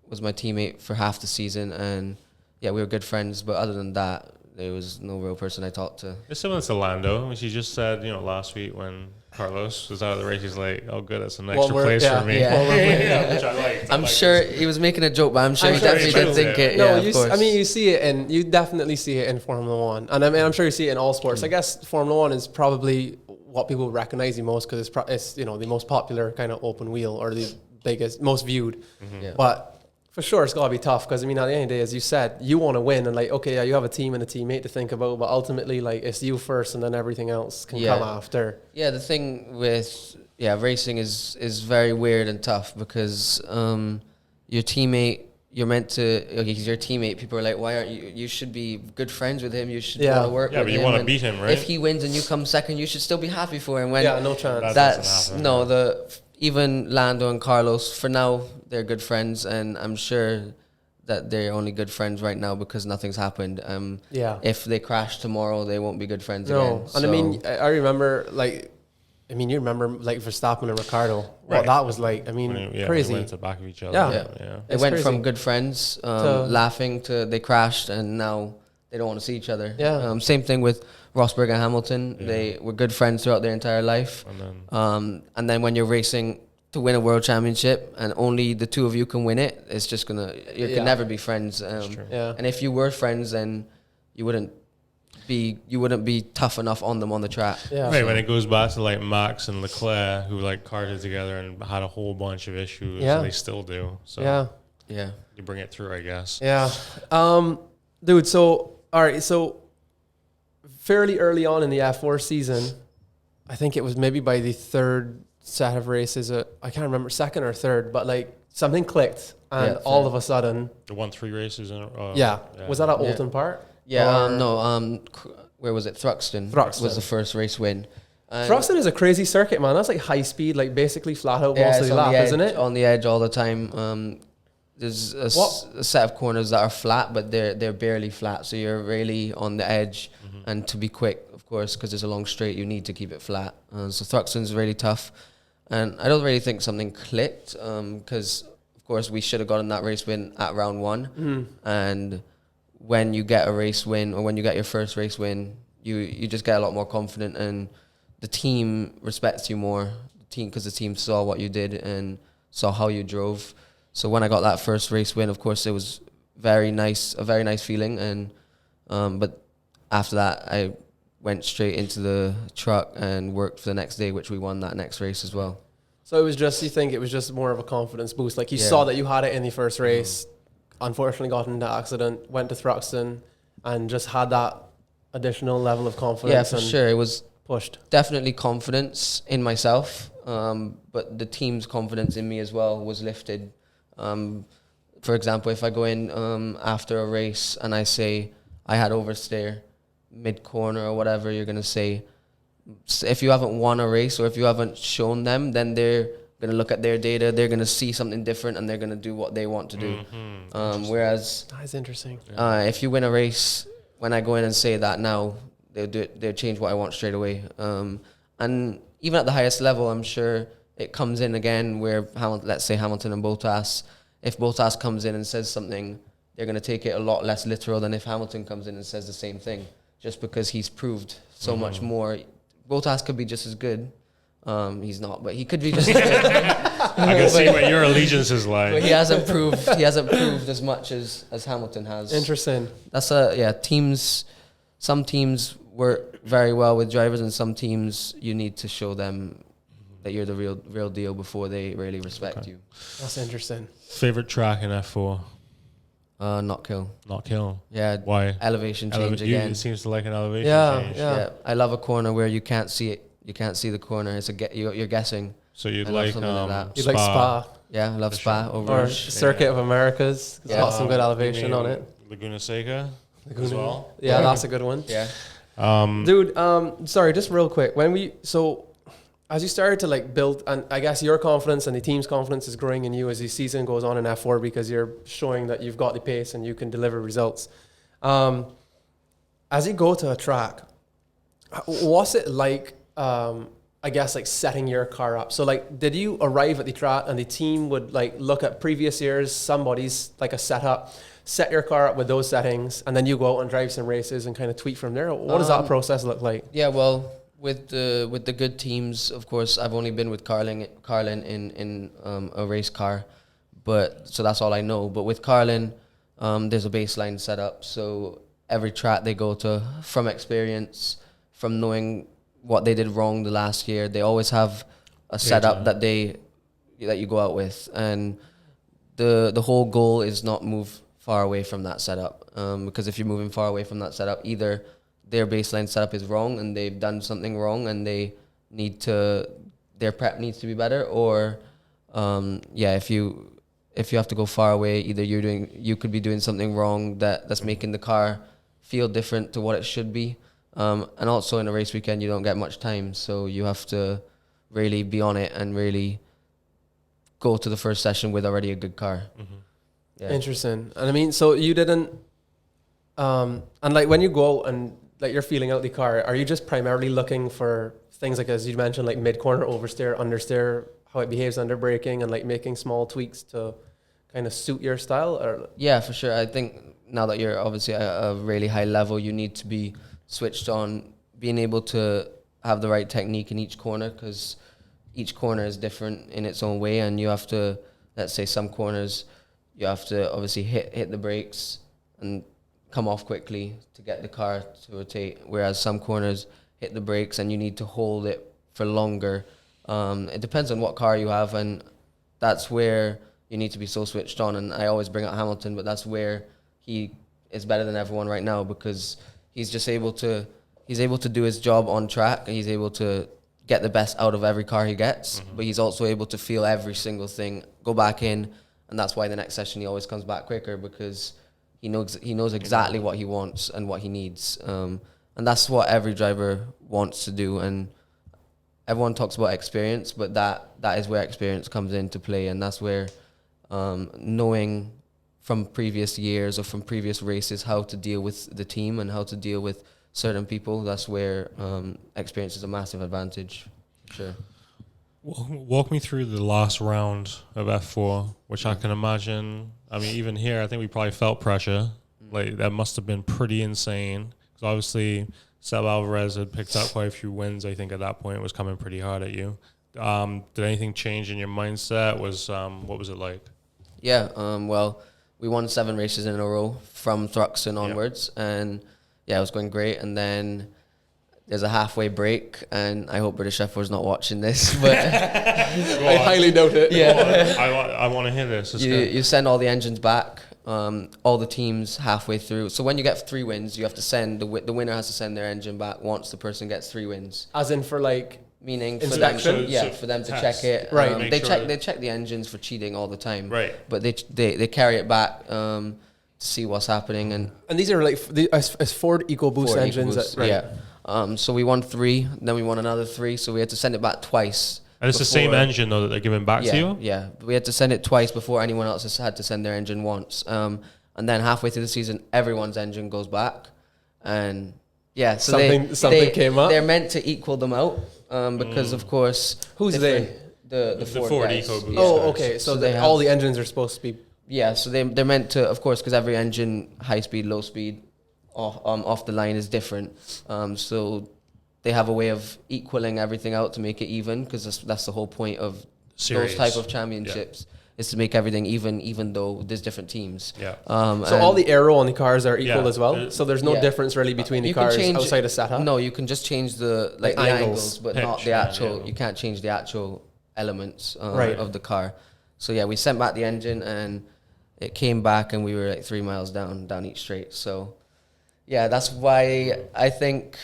was my teammate for half the season, and we were good friends. But other than that, there was no real person I talked to. It's similar to Lando, which he just said, last week when Carlos was out of the race, he's like, "Oh, good, that's an extra place for me." Yeah. Which I liked. I'm sure he was making a joke, but I'm sure he definitely did think it. No, Yeah, of course. you see it, and you definitely see it in Formula One, and I'm sure you see it in all sports. I guess Formula One is probably what people recognize the most because it's the most popular kind of open wheel or the biggest, most viewed. Yeah. But for sure, it's got to be tough because, at the end of the day, as you said, you want to win. And, you have a team and a teammate to think about. But ultimately, it's you first and then everything else can come after. Yeah, the thing with racing is very weird and tough because your teammate, you're meant to, he's your teammate. People are like, why aren't you? You should be good friends with him. You should want to work with him. Yeah, but you want to beat him, right? If he wins and you come second, you should still be happy for him. No chance. That's even Lando and Carlos, for now, they're good friends, and I'm sure that they're only good friends right now because nothing's happened. If they crash tomorrow, they won't be good friends again. And I remember, you remember Verstappen and Ricardo. Right. What that was like. Crazy. They went to the back of each other. Yeah. They went from good friends, laughing, to they crashed, and now they don't want to see each other. Yeah. Same thing with Rosberg and Hamilton. Yeah. They were good friends throughout their entire life. And then when you're racing to win a world championship and only the two of you can win it, it's just you can never be friends. And if you were friends, then you wouldn't be tough enough on them on the track. Yeah. Right, when it goes back to Max and Leclerc, who karted together and had a whole bunch of issues, and they still do. So you bring it through, I guess. Yeah. Dude, so all right, so fairly early on in the F4 season, I think it was maybe by the third set of races, I can't remember, second or third, but something clicked, and all of a sudden, the 1-3 races in was that at Oulton Park? Where was it? Thruxton was the first race win. Thruxton is a crazy circuit, man. That's high speed, basically flat out most of the lap, isn't it? On the edge all the time. There's a set of corners that are flat, but they're barely flat, so you're really on the edge. And to be quick, of course, because there's a long straight, you need to keep it flat. So Thruxton's really tough, and I don't really think something clicked because, of course, we should have gotten that race win at round one. And when you get a race win, or when you get your first race win, you just get a lot more confident, and the team respects you more. Because the team saw what you did and saw how you drove. So when I got that first race win, of course, it was a very nice feeling. And but after that, I went straight into the truck and worked for the next day, which we won that next race as well. So you think it was just more of a confidence boost? You saw that you had it in the first race, unfortunately got into an accident, went to Thruxton, and just had that additional level of confidence. Yeah, for sure. It was pushed. Definitely confidence in myself, but the team's confidence in me as well was lifted. For example, if I go in after a race and I say I had oversteer mid-corner or whatever, you're going to say, if you haven't won a race or if you haven't shown them, then they're going to look at their data, they're going to see something different, and they're going to do what they want to do. Whereas that's interesting. If you win a race, when I go in and say that now, they'll change what I want straight away. And even at the highest level, I'm sure it comes in again where let's say Hamilton and Bottas, if Bottas comes in and says something, they're going to take it a lot less literal than if Hamilton comes in and says the same thing, just because he's proved so much more. Bottas could be just as good. He's not, but he could be just as good. I can see what your allegiance is like. But he hasn't proved as much as Hamilton has. Interesting. That's teams. Some teams work very well with drivers, and some teams you need to show them that you're the real deal before they really respect you. That's interesting. Favorite track in F4? Not Kill. Not Kill. Yeah. Why? Elevation change again. It seems to like an elevation change. Yeah. I love a corner where you can't see it. You can't see the corner. You're guessing. So you'd like Spa. You'd like Spa. Yeah, I love Spa or Circuit of Americas. It's got some good elevation on it. Laguna Seca as well. Yeah, that's a good one. Yeah. Dude, sorry, just real quick. As you started to build, and I guess your confidence and the team's confidence is growing in you as the season goes on in F4 because you're showing that you've got the pace and you can deliver results. As you go to a track, what's it like, I guess, setting your car up? So, did you arrive at the track and the team would, look at previous years, somebody's, a setup, set your car up with those settings, and then you go out and drive some races and kind of tweak from there? What does that process look like? Yeah, well, with the good teams, of course, I've only been with Carlin in a race car, but so that's all I know. But with Carlin, there's a baseline set up, so every track they go to, from experience, from knowing what they did wrong the last year, they always have a setup that you go out with, and the whole goal is not move far away from that setup, because if you're moving far away from that setup, either their baseline setup is wrong and they've done something wrong and they need to, their prep needs to be better, or if you have to go far away, either you could be doing something wrong that's making the car feel different to what it should be, and also in a race weekend you don't get much time, so you have to really be on it and really go to the first session with already a good car. Yeah. Interesting. And I mean, so you didn't, and like when you go out and like you're feeling out the car, are you just primarily looking for things like, as you mentioned, like mid-corner, oversteer, understeer, how it behaves under braking, and like making small tweaks to kind of suit your style? Or yeah, for sure. I think now that you're obviously at a really high level, you need to be switched on, being able to have the right technique in each corner, because each corner is different in its own way, and you have to, let's say some corners, you have to obviously hit the brakes and come off quickly to get the car to rotate, whereas some corners hit the brakes and you need to hold it for longer. It depends on what car you have, and that's where you need to be so switched on. And I always bring up Hamilton, but that's where he is better than everyone right now, because he's just able to do his job on track, and he's able to get the best out of every car he gets, but he's also able to feel every single thing, go back in, and that's why the next session he always comes back quicker, because he knows exactly what he wants and what he needs, and that's what every driver wants to do. And everyone talks about experience, but that is where experience comes into play, and that's where knowing from previous years or from previous races how to deal with the team and how to deal with certain people, that's where experience is a massive advantage. Sure. Walk me through the last round of F4, which I can imagine, I mean, even here, I think we probably felt pressure. Like, that must have been pretty insane. Because obviously, Seb Alvarez had picked up quite a few wins, I think, at that point. It was coming pretty hard at you. Did anything change in your mindset? What was it like? Yeah, well, we won 7 races in a row from Thruxton onwards, and yeah, it was going great. And then there's a halfway break, and I hope British F4's not watching this, but I highly doubt it. Yeah, I want to hear this. You send all the engines back, all the teams halfway through. So when you get 3 wins, you have to send the winner has to send their engine back once the person gets 3 wins. As in for like meaning inspection? for them to check it. Right. They check the engines for cheating all the time. Right. But they carry it back to see what's happening, and these are like as Ford EcoBoost Ford engines. EcoBoost, Right. Yeah. So we won 3, then we won another 3, so we had to send it back twice. And it's the same engine, though, that they're giving back to you? Yeah, we had to send it twice before anyone else has had to send their engine once. And then halfway through the season, everyone's engine goes back. And yeah, so something came up. They're meant to equal them out, because of course... Who's they? The Ford guys. EcoBoost. Oh, okay. So they have, all the engines are supposed to be... Yeah, so they're meant to, of course, because every engine, high speed, low speed, off the line is different. So they have a way of equaling everything out to make it even, because that's the whole point of Series. those type of championships, is to make everything even though there's different teams. Yeah. So all the aero on the cars are equal as well? So there's no Yeah. difference really between the cars outside of setup? No, you can just change the Like angles, but pitch, not the actual, you can't change the actual elements Right. of the car. So yeah, we sent back the engine and it came back and we were like 3 miles down each straight. So yeah, that's why I think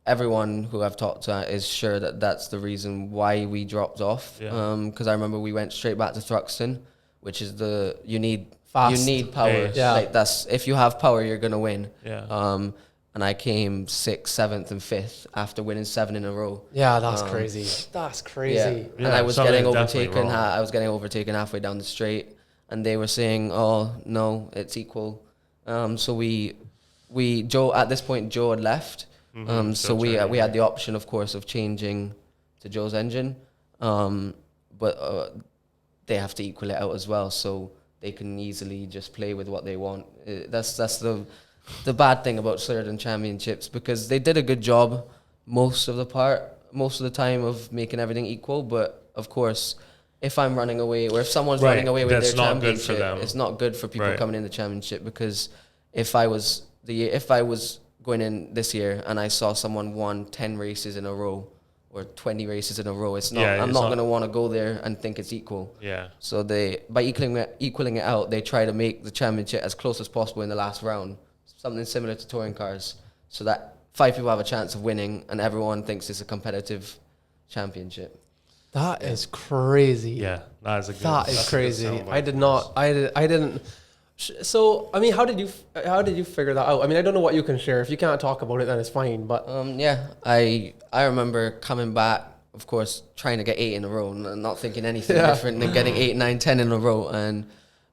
everyone who I've talked to is sure that that's the reason why we dropped off. Yeah. Because I remember we went straight back to Thruxton, which is you need Fast. You need power. Pace. Yeah. Like if you have power, you're gonna win. Yeah. And I came 6th, 7th, and 5th after winning 7 in a row. Yeah, that's crazy. That's crazy. Yeah. And I was getting definitely overtaken. wrong. I was getting overtaken halfway down the straight, and they were saying, "Oh no, it's equal." So Joe at this point Joe had left. So we had the option, of course, of changing to Joe's engine, but they have to equal it out as well. So they can easily just play with what they want. That's the bad thing about certain championships, because they did a good job most of the time of making everything equal. But of course, if I'm running away, or if someone's running away with their championship, it's not good for people coming in the championship. Because if I was going in this year and I saw someone won 10 races in a row or 20 races in a row, I'm not going to want to go there and think it's equal. Yeah. So by equaling it out, they try to make the championship as close as possible in the last round, something similar to touring cars, so that 5 people have a chance of winning and everyone thinks it's a competitive championship. That is crazy. Yeah, that is crazy. I didn't. So, I mean, how did you figure that out? I mean, I don't know what you can share. If you can't talk about it, then it's fine. But I remember coming back, of course, trying to get 8 in a row, and not thinking anything different than getting 8, 9, 10 in a row. And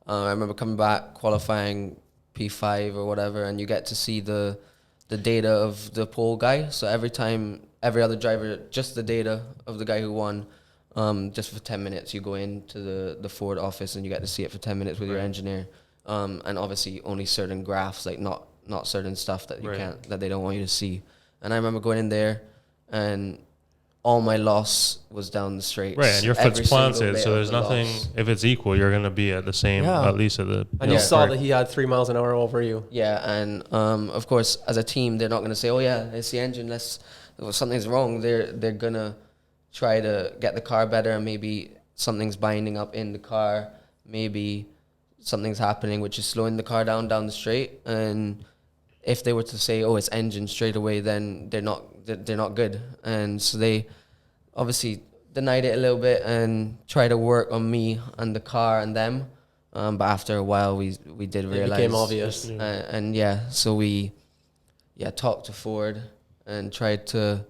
I remember coming back, qualifying P5 or whatever, and you get to see the data of the pole guy. So every other driver, just the data of the guy who won. Just for 10 minutes, you go into the Ford office and you get to see it for 10 minutes with your engineer. And obviously only certain graphs, like not certain stuff that you can't, that they don't want you to see. And I remember going in there and all my loss was down the straight. Right, and your foot's planted, so there's nothing, if it's equal, you're going to be at the same, at least at the... And you saw that he had 3 miles an hour over you. Yeah, and of course, as a team, they're not going to say, oh yeah, it's the engine, something's wrong. They're going to try to get the car better, and maybe something's binding up in the car, maybe something's happening which is slowing the car down the straight. And if they were to say, oh, it's engine straight away, then they're not good. And so they obviously denied it a little bit and tried to work on me and the car and them. But after a while, we did realize it became obvious. So we talked to Ford and tried to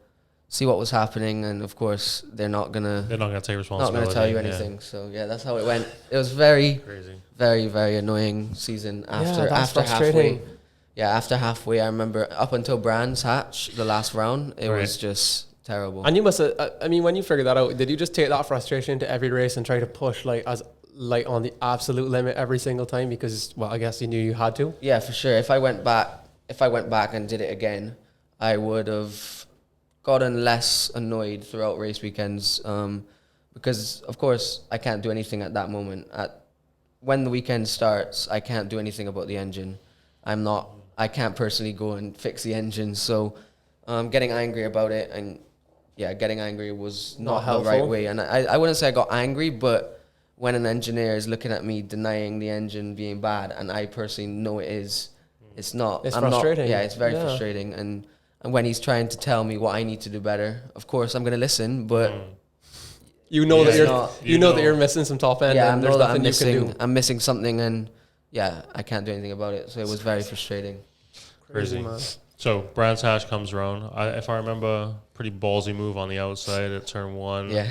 see what was happening, and of course they're not gonna take responsibility. Not gonna tell you anything. So that's how it went. It was very crazy, very, very annoying season after halfway. Yeah, after halfway, I remember up until Brands Hatch, the last round, it was just terrible. And you must have, I mean, when you figured that out, did you just take that frustration to every race and try to push on the absolute limit every single time? Because, well, I guess you knew you had to. Yeah, for sure. If I went back and did it again, I would have gotten less annoyed throughout race weekends, because of course I can't do anything at that moment. When the weekend starts, I can't do anything about the engine. I can't personally go and fix the engine. So getting angry about it, and getting angry was not the right way. And I wouldn't say I got angry, but when an engineer is looking at me denying the engine being bad, and I personally know it is, it's not. It's frustrating. It's very frustrating. And when he's trying to tell me what I need to do better, of course I'm going to listen, but you know that you're missing some top end, and there's nothing you can do. I'm missing something, and I can't do anything about it. So it was very frustrating. Crazy. Man. So Brands Hatch comes around. If I remember, pretty ballsy move on the outside at turn 1. Yeah.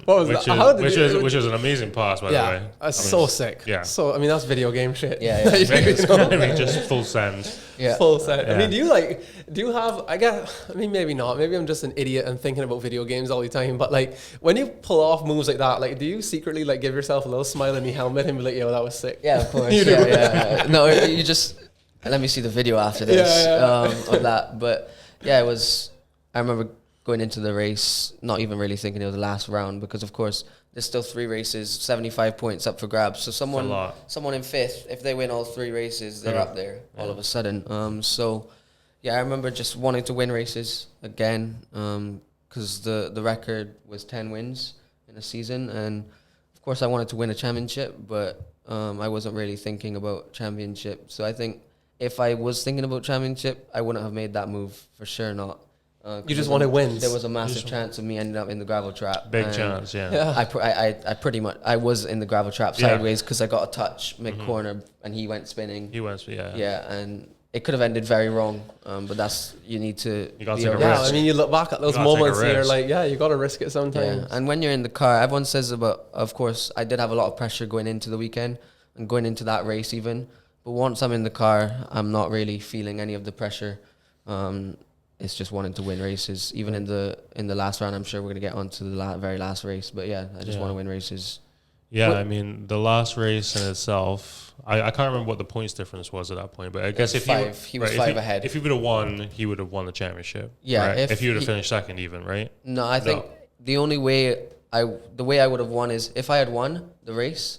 What was that? Which is an amazing pass, by the way. That's so sick. Yeah. So I mean, that's video game shit. Yeah. Just full send. Yeah. Full send. Yeah. I mean, do you have? I guess. I mean, maybe not. Maybe I'm just an idiot and thinking about video games all the time. But like, when you pull off moves like that, like, do you secretly like give yourself a little smile in the helmet and be like, "Yo, that was sick"? Yeah, of course. Yeah. No, you just. Let me see the video after this of that. But it was. I remember going into the race, not even really thinking it was the last round, because of course there's still 3 races, 75 points up for grabs. So someone in 5th, if they win all 3 races, they're up there all of a sudden. I remember just wanting to win races again, because the record was 10 wins in a season, and of course I wanted to win a championship, but I wasn't really thinking about championship. So I think if I was thinking about championship, I wouldn't have made that move, for sure not. You just wanted wins. There was a massive chance of me ending up in the gravel trap. Big chance, yeah. I pretty much, I was in the gravel trap sideways because I got a touch mid-corner and he went spinning. Yeah, and it could have ended very wrong, but you need to... You got to take a risk. Yeah, I mean, you look back at those moments and you're like, you got to risk it sometimes. Yeah. And when you're in the car, everyone says of course, I did have a lot of pressure going into the weekend and going into that race even. But once I'm in the car, I'm not really feeling any of the pressure. It's just wanting to win races. Even in the last round, I'm sure we're going to get on to the very last race. But I just want to win races. Yeah, I mean, the last race in itself, I can't remember what the points difference was at that point, but I guess if he was five ahead. If he would have won, he would have won the championship. Yeah, right? If he would have finished second, even, right? No, I think the only way I would have won is if I had won the race,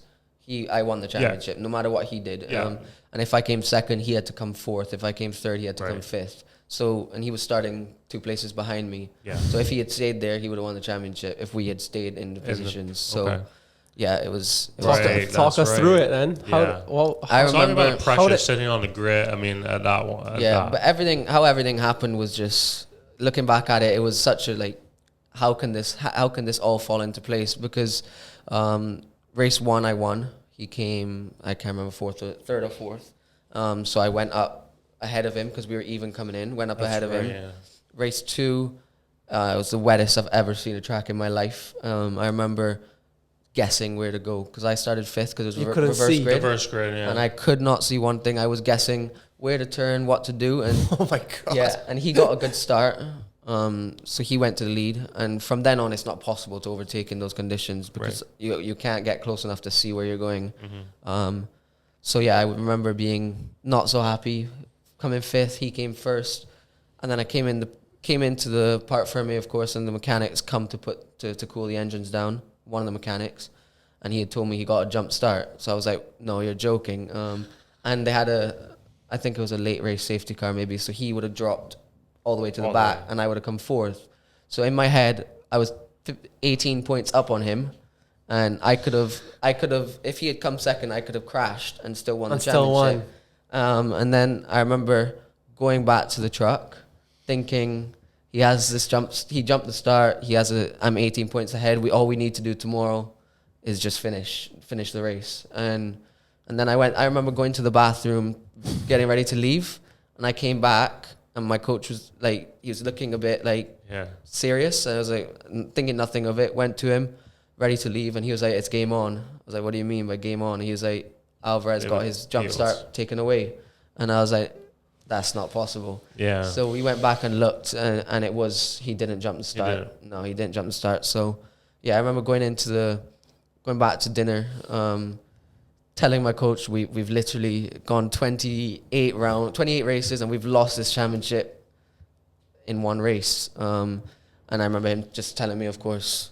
I won the championship, no matter what he did. Yeah. And if I came second, he had to come fourth. If I came third, he had to come fifth. So, and he was starting 2 places behind me. Yeah. So if he had stayed there, he would have won the championship. If we had stayed in the positions, so yeah, it was. Talk us through it then. Yeah. I remember talking about the pressure sitting on the grid. I mean, at that one. But how everything happened was just looking back at it. It was such a like, how can this all fall into place? Because race 1 I won. He came, I can't remember, third or fourth. So I went up ahead of him because we were even coming in. Went up ahead of him. Yeah. Race 2, it was the wettest I've ever seen a track in my life. I remember guessing where to go because I started fifth because it was reverse grid. Yeah. And I could not see one thing. I was guessing where to turn, what to do, and oh my god! Yeah, and he got a good start. So he went to the lead, and from then on, it's not possible to overtake in those conditions because you can't get close enough to see where you're going. Mm-hmm. So yeah, I remember being not so happy, coming fifth. He came first, and then I came into the part for me, of course, and the mechanics come to cool the engines down. One of the mechanics, and he had told me he got a jump start. So I was like, no, you're joking. And they had I think it was a late race safety car maybe, so he would have dropped all the way to the back, and I would have come fourth. So in my head, I was 18 points up on him, and I could have, if he had come second, I could have crashed and still won the championship. And then I remember going back to the truck, thinking he has this jump. He jumped the start. I'm 18 points ahead. All we need to do tomorrow is just finish the race. And then I remember going to the bathroom, getting ready to leave, and I came back. And my coach was like, he was looking a bit like serious. And I was like, thinking nothing of it. Went to him, ready to leave. And he was like, it's game on. I was like, what do you mean by game on? And he was like, Alvarez got his jump start taken away. And I was like, that's not possible. Yeah. So we went back and looked, and it was, he didn't jump the start. No, he didn't jump the start. So yeah, I remember going back to dinner, telling my coach we've literally gone 28 races and we've lost this championship in one race. And I remember him just telling me, of course,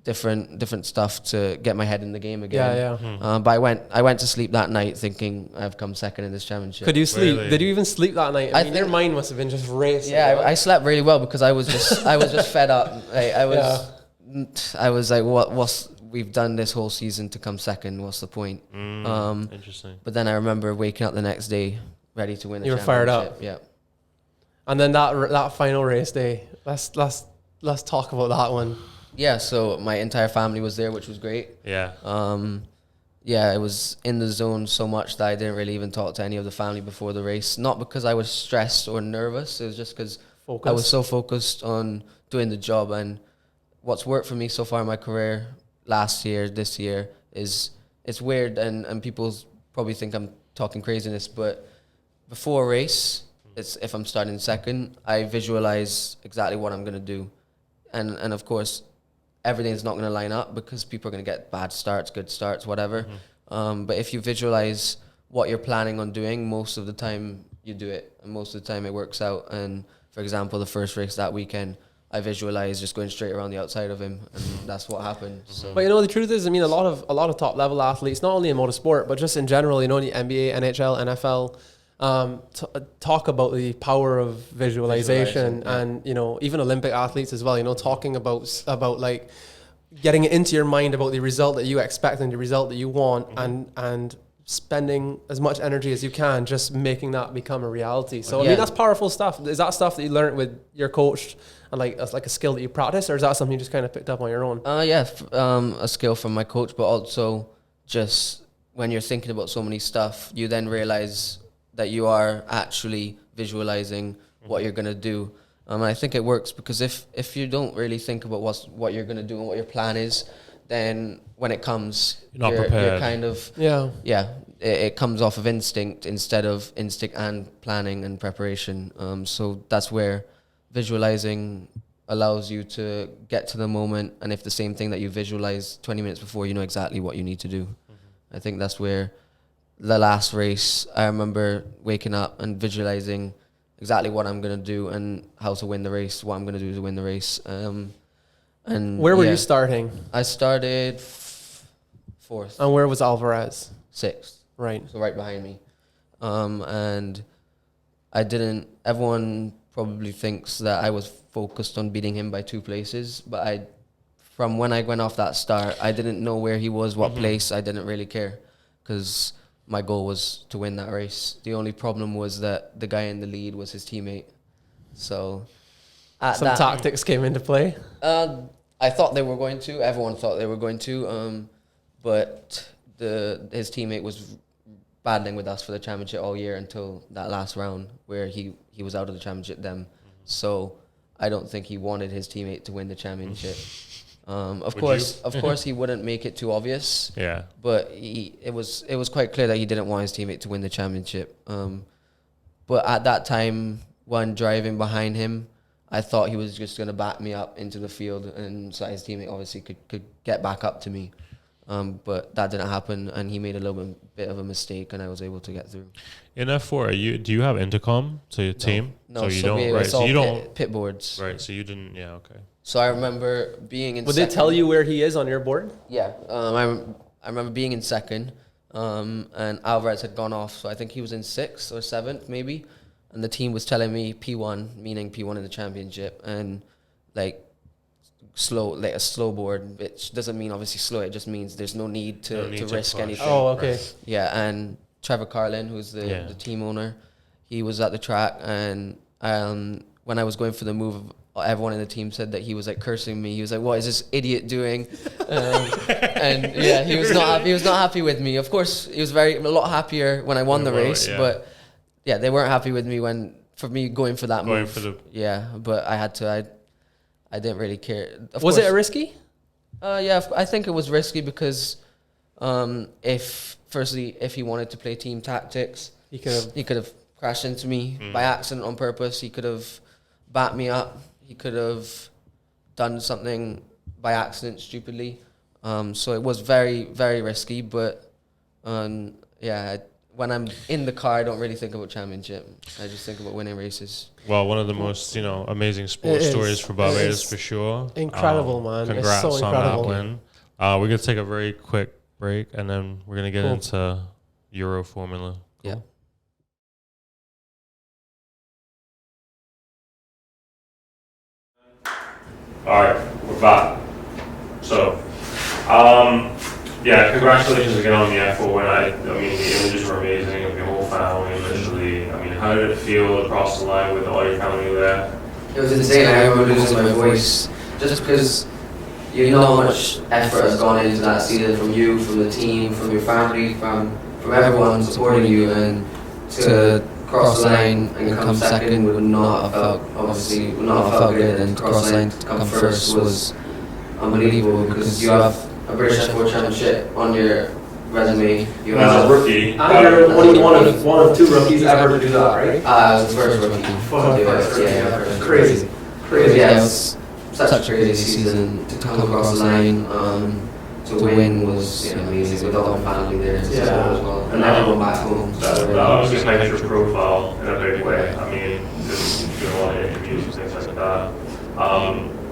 different stuff to get my head in the game again. But I went to sleep that night thinking I've come second in this championship. Could you sleep? Really? Did you even sleep that night? I mean, your mind must have been just racing. Yeah, I slept really well because I was just fed up. I was like, we've done this whole season to come second. What's the point? Interesting. But then I remember waking up the next day ready to win the championship. You were fired up. Yeah. And then that final race day. Let's talk about that one. Yeah. So my entire family was there, which was great. Yeah. Yeah, it was in the zone so much that I didn't really even talk to any of the family before the race. Not because I was stressed or nervous. It was just because I was so focused on doing the job. And what's worked for me so far in my career, last year, this year, is it's weird and people probably think I'm talking craziness, but before a race, it's if I'm starting second, I visualize exactly what I'm going to do. And of course, everything's not going to line up because people are going to get bad starts, good starts, whatever. But if you visualize what you're planning on doing, most of the time you do it. And most of the time it works out. And for example, the first race that weekend, I visualized just going straight around the outside of him, and that's what happened. So. But the truth is, I mean, a lot of top level athletes, not only in motorsport, but just in general, the NBA, NHL, NFL, talk about the power of visualization, and even Olympic athletes as well. Talking about like getting it into your mind about the result that you expect and the result that you want, and spending as much energy as you can just making that become a reality. So I mean, that's powerful stuff. Is that stuff that you learned with your coach, and like that's like a skill that you practice, or is that something you just kind of picked up on your own? A skill from my coach, but also just when you're thinking about so many stuff, you then realize that you are actually visualizing what you're gonna do. I think it works because if you don't really think about what you're gonna do and what your plan is, then when it comes, you're prepared. You're kind of it comes off of instinct instead of instinct and planning and preparation. So that's where visualizing allows you to get to the moment, and if the same thing that you visualize 20 minutes before, you know exactly what you need to do. I think that's where the last race, I remember waking up and visualizing exactly what I'm going to do and how to win the race, what I'm going to do to win the race. And where were you starting? I started fourth. And where was Alvarez? Sixth. Right. So right behind me. And everyone probably thinks that I was focused on beating him by 2 places, but from when I went off that start, I didn't know where he was, what place. I didn't really care because my goal was to win that race. The only problem was that the guy in the lead was his teammate. So some tactics came into play. I thought they were going to. Everyone thought they were going to. But his teammate was battling with us for the championship all year until that last round where he was out of the championship then. So I don't think he wanted his teammate to win the championship. Of course, he wouldn't make it too obvious. Yeah. But it was quite clear that he didn't want his teammate to win the championship. But at that time, when driving behind him, I thought he was just going to back me up into the field, and so his teammate obviously could get back up to me. But that didn't happen, and he made a little bit of a mistake, and I was able to get through. In F4, do you have intercom to your team? No, so you don't. Right. So you don't. Pit boards. Right. So you didn't. Yeah. Okay. So I remember being in. Would they tell you where he is on your board? Yeah. I remember being in second, and Alvarez had gone off, so I think he was in 6th or 7th maybe, and the team was telling me P1, meaning P1 in the championship, and like a slow board, which doesn't mean obviously slow. It just means there's no need to risk anything. Oh, okay. Right. Yeah, and Trevor Carlin, who's the team owner, he was at the track, and when I was going for the move, everyone in the team said that he was like cursing me. He was like, "What is this idiot doing?" And yeah, he was not happy with me. Of course, he was a lot happier when I won the race, but yeah, they weren't happy with me for me going for that move. But I had to. I didn't really care. Was it risky? Yeah, I think it was risky because if he wanted to play team tactics, he could have crashed into me by accident on purpose. He could have backed me up. He could have done something by accident stupidly. So it was very, very risky. But when I'm in the car, I don't really think about championship. I just think about winning races. Well, one of the most amazing sports stories for Barbados for sure. Incredible, man! Congrats it's so on incredible. that win. We're gonna take a very quick break, and then we're gonna get into Euro Formula. Cool. Yeah. All right, we're back. So, congratulations again on the F4 win. I mean, the images were amazing of your whole family, literally. I mean, how did it feel across the line with all your family there? It was insane. I remember losing my voice just because you know how much effort has gone into that season from you, from the team, from your family, from everyone supporting you, and to cross the line and come second would not have felt good, and to cross the line to come first was unbelievable because you have a British F4 championship on your resume. You as a rookie. And you're only one of 2 rookies ever to do that, right? I was the first rookie to do it. Yeah, Crazy. Yeah, it was such a crazy season to come across the line. To win was amazing with all my family there as well, and everyone back home. That obviously makes your profile in a big way. I mean, just doing a lot of interviews and things like that.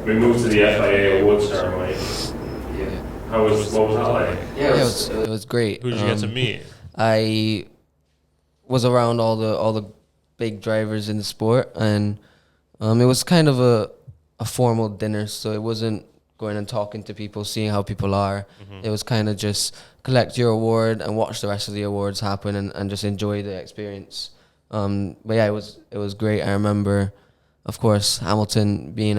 We moved to the FIA awards ceremony. Yeah. What was that like? Yeah, it was great. Who did you get to meet? I was around all the big drivers in the sport, and it was kind of a formal dinner, so it wasn't going and talking to people, seeing how people are. It was kind of just collect your award and watch the rest of the awards happen and just enjoy the experience. But yeah, it was great. I remember, of course, Hamilton being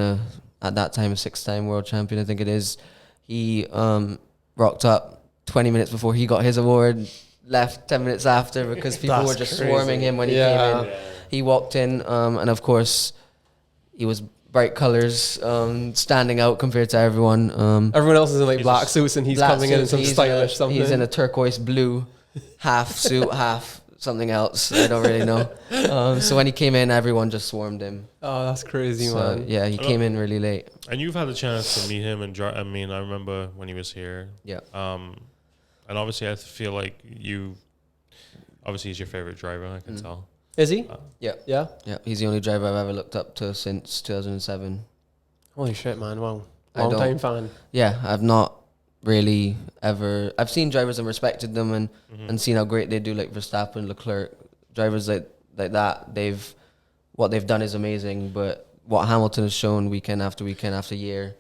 at that time a 6-time world champion, I think it is. He rocked up 20 minutes before he got his award, left 10 minutes after because people were just swarming him when he came in. Yeah. He walked in, and of course, he was bright colors, standing out compared to everyone. Everyone else is in like black suits, and he's coming in some stylish something. He's in a turquoise blue half suit, half something else. I don't really know. So when he came in, everyone just swarmed him. Oh, that's crazy, So, man. yeah, he came in really late. And you've had the chance to meet him and I mean, I remember when he was here. Yeah. And obviously, I feel like obviously, he's your favorite driver. I can tell. Is he? Yeah. Yeah. Yeah. He's the only driver I've ever looked up to since 2007. Holy shit, man! Wow, I long don't- time fan. Yeah, I've not really ever. I've seen drivers and respected them and seen how great they do, like Verstappen, Leclerc, drivers like that. What they've done is amazing, but what Hamilton has shown weekend after year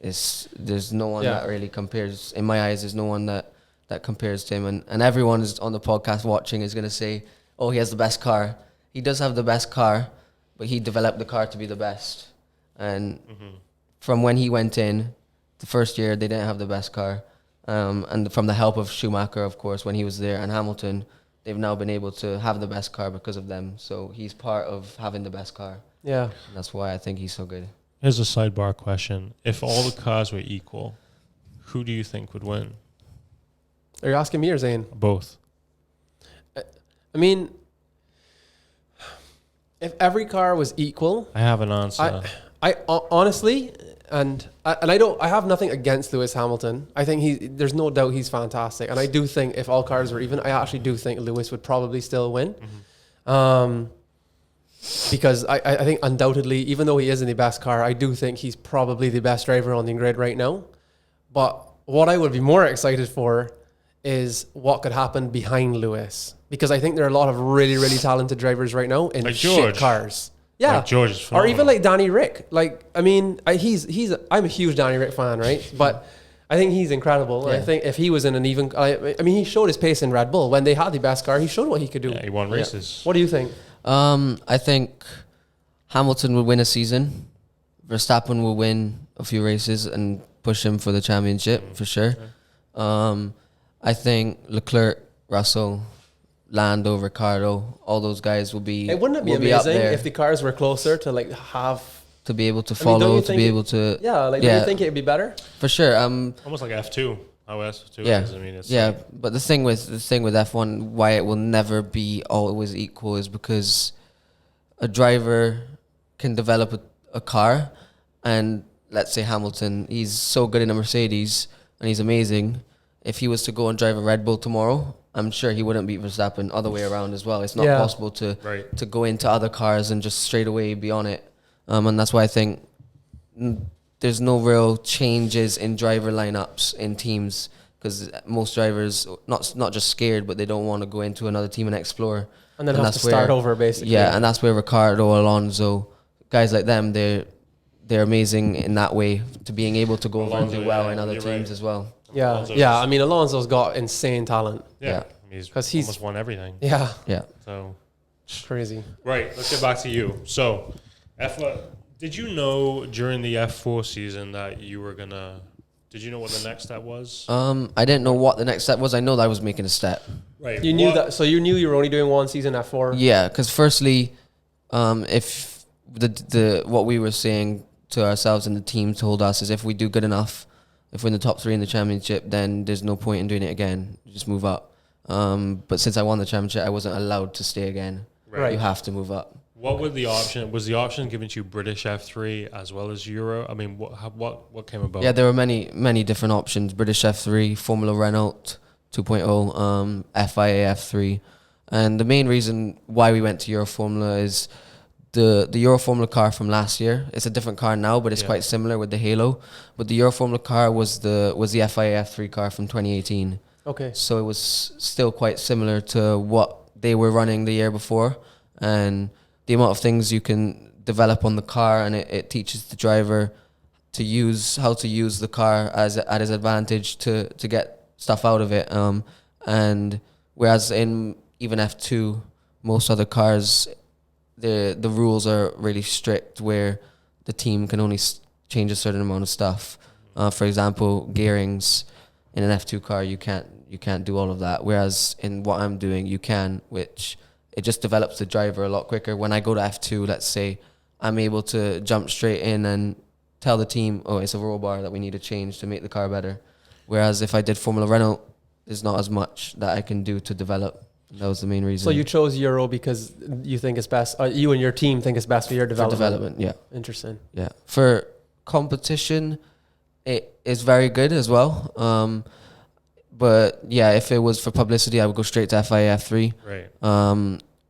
there's no one that really compares. In my eyes, there's no one that compares to him, and everyone is on the podcast watching is gonna say, "Oh, he has the best car." He does have the best car, but he developed the car to be the best. And from when he went in, the first year they didn't have the best car, and from the help of Schumacher, of course, when he was there, and Hamilton, they've now been able to have the best car because of them. So he's part of having the best car. Yeah. And that's why I think he's so good. Here's a sidebar question: if all the cars were equal, who do you think would win? Are you asking me or Zane? Both. I mean, if every car was equal, I have an answer. I honestly, and I have nothing against Lewis Hamilton. I think there's no doubt he's fantastic, and I do think if all cars were even, I actually do think Lewis would probably still win. Because I think undoubtedly, even though he isn't the best car, I do think he's probably the best driver on the grid right now. But what I would be more excited for is what could happen behind Lewis, because I think there are a lot of really, really talented drivers right now in Like shit George. cars. Yeah, Like George is or phenomenal. even like Danny Rick. Like, I mean, I'm a huge Danny Rick fan, right? But I think he's incredible. And I think if he was in an even, I mean, he showed his pace in Red Bull when they had the best car. He showed what he could do. Yeah, he won races. What do you think? I think Hamilton will win a season. Verstappen will win a few races and push him for the championship for sure. I think Leclerc, Russell, Lando, Ricardo, all those guys will be. Wouldn't it be will up amazing there if the cars were closer to like have to be able to I mean, don't follow, you to think be it- able to. Yeah, like do you think it'd be better? For sure. Almost like F2. How F2 Yeah, is. I mean, it's yeah. But the thing with F1, why it will never be always equal is because a driver can develop a car, and let's say Hamilton, he's so good in a Mercedes and he's amazing. If he was to go and drive a Red Bull tomorrow, I'm sure he wouldn't beat Verstappen. Other way around as well. It's not possible to go into other cars and just straight away be on it. And that's why I think there's no real changes in driver lineups in teams, because most drivers not just scared, but they don't want to go into another team and explore. And then have to start over, basically. Yeah, and that's where Ricardo, Alonso, guys like them, they're amazing in that way, to being able to go over and do well in other teams as well. Yeah, Alonso's- yeah. I mean, Alonso's got insane talent. Yeah. Yeah. He's almost won everything. Yeah, Yeah. So, crazy. right, let's get back to you. So, did you know during the F4 season that you were gonna? Did you know what the next step was? I didn't know what the next step was. I know that I was making a step. Right. You knew that, so you knew you were only doing one season F4. Yeah, because firstly, if the what we were saying to ourselves and the team told us is if we do good enough, if we're in the top 3 in the championship, then there's no point in doing it again. You just move up. But since I won the championship, I wasn't allowed to stay again. Right. You have to move up. What were the option? Was the option given to you British F3 as well as Euro? I mean, what came about? Yeah, there were many different options. British F3, Formula Renault 2.0, FIA F3. And the main reason why we went to Euro Formula is the Euro Formula car from last year. It's a different car now, but it's quite similar with the Halo. But the Euro Formula car was the FIA F3 car from 2018. Okay. So it was still quite similar to what they were running the year before. And the amount of things you can develop on the car, and it teaches the driver how to use the car at his advantage to get stuff out of it. And whereas in even F2, most other cars, the rules are really strict, where the team can only change a certain amount of stuff. For example, gearings in an F2 car, you can't do all of that. Whereas in what I'm doing, you can, which it just develops the driver a lot quicker. When I go to F2, let's say, I'm able to jump straight in and tell the team, oh, it's a roll bar that we need to change to make the car better. Whereas if I did Formula Renault, there's not as much that I can do to develop. That was the main reason. So you chose Euro because you think it's best. You and your team think it's best for your for development. development, yeah. Interesting. Yeah. For competition, it is very good as well. But yeah, if it was for publicity, I would go straight to FIA F3. Right.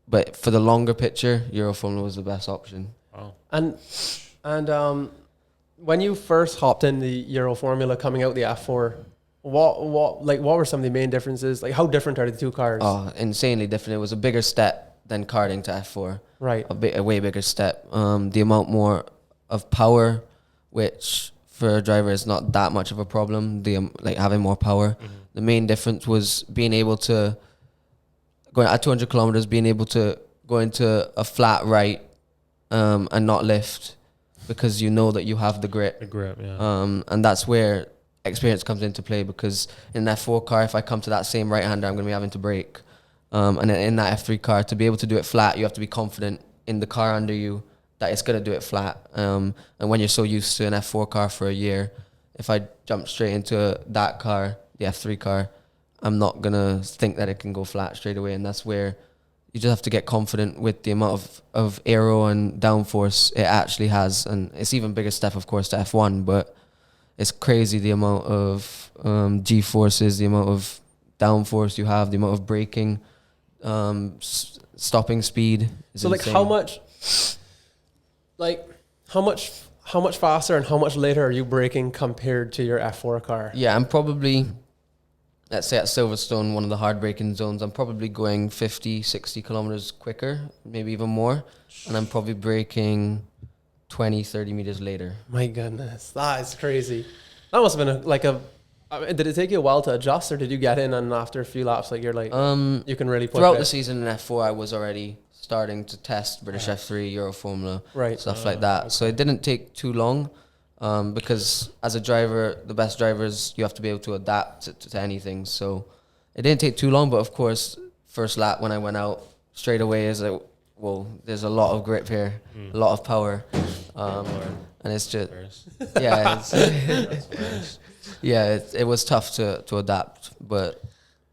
But for the longer picture, Euro Formula was the best option. Oh. And when you first hopped in the Euro Formula coming out the F4, what were some of the main differences? Like, how different are the two cars? Oh, insanely different. It was a bigger step than karting to F4. Right. A way bigger step. The amount more of power, which for a driver is not that much of a problem. Like having more power. Mm-hmm. The main difference was being able to going at 200 kilometers, being able to go into a flat right and not lift because you know that you have the grip. The grip, yeah. And that's where experience comes into play, because in that F4 car, if I come to that same right-hander, I'm going to be having to brake. And in that F3 car, to be able to do it flat, you have to be confident in the car under you that it's going to do it flat. And when you're so used to an F4 car for a year, if I jump straight into that car, the F3 car, I'm not going to think that it can go flat straight away. And that's where you just have to get confident with the amount of aero and downforce it actually has. And it's even bigger step, of course, to F1, but it's crazy the amount of G-forces, the amount of downforce you have, the amount of braking, stopping speed is so insane. how much faster and how much later are you braking compared to your F4 car? Yeah, I'm probably, let's say at Silverstone, one of the hard braking zones, I'm probably going 50, 60 kilometers quicker, maybe even more. And I'm probably braking 20, 30 meters later. My goodness, that is crazy. That must have been did it take you a while to adjust, or did you get in and after a few laps, like you're like, you can really push throughout it? the season in F4, I was already starting to test British F3, Euro Formula, right, stuff like that. Okay. So it didn't take too long, because as a driver, the best drivers, you have to be able to adapt to anything. So it didn't take too long, but of course, first lap when I went out, straight away is like, well, there's a lot of grip here, a lot of power, and it's just, yeah, it was tough to adapt. But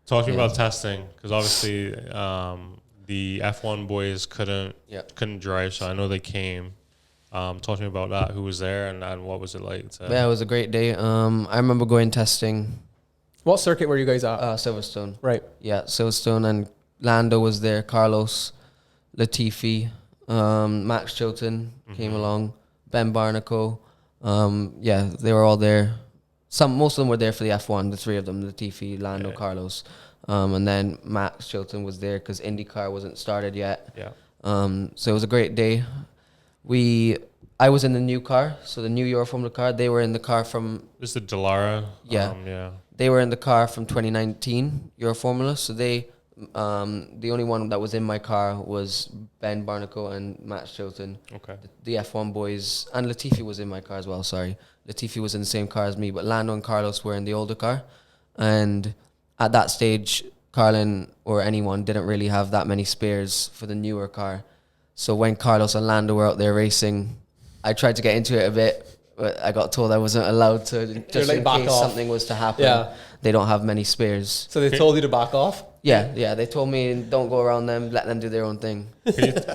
talking about testing, because obviously the F1 boys couldn't drive, so I know they came. Talk to me about that. Who was there and what was it like? Yeah, it was a great day. I remember going testing. What circuit were you guys at? Silverstone. Right. Yeah, Silverstone, and Lando was there, Carlos, Latifi, Max Chilton came along, Ben Barnacle. Yeah, they were all there. Most of them were there for the F1, the three of them, Latifi, Lando, Carlos. And then Max Chilton was there because IndyCar wasn't started yet. Yeah. So it was a great day. I was in the new car, so the new Euro Formula car. They were in the car from... This is the Dallara? Yeah. Yeah. They were in the car from 2019 Euro Formula, so they... the only one that was in my car was Ben Barnacle and Max Chilton. Okay. The F1 boys, and Latifi was in my car as well, sorry. Latifi was in the same car as me, but Lando and Carlos were in the older car. And at that stage, Carlin or anyone didn't really have that many spares for the newer car. So when Carlos and Lando were out there racing, I tried to get into it a bit, but I got told I wasn't allowed to, just in case something was to happen. Yeah. They don't have many spares. So they told you to back off? Yeah, they told me don't go around them, let them do their own thing.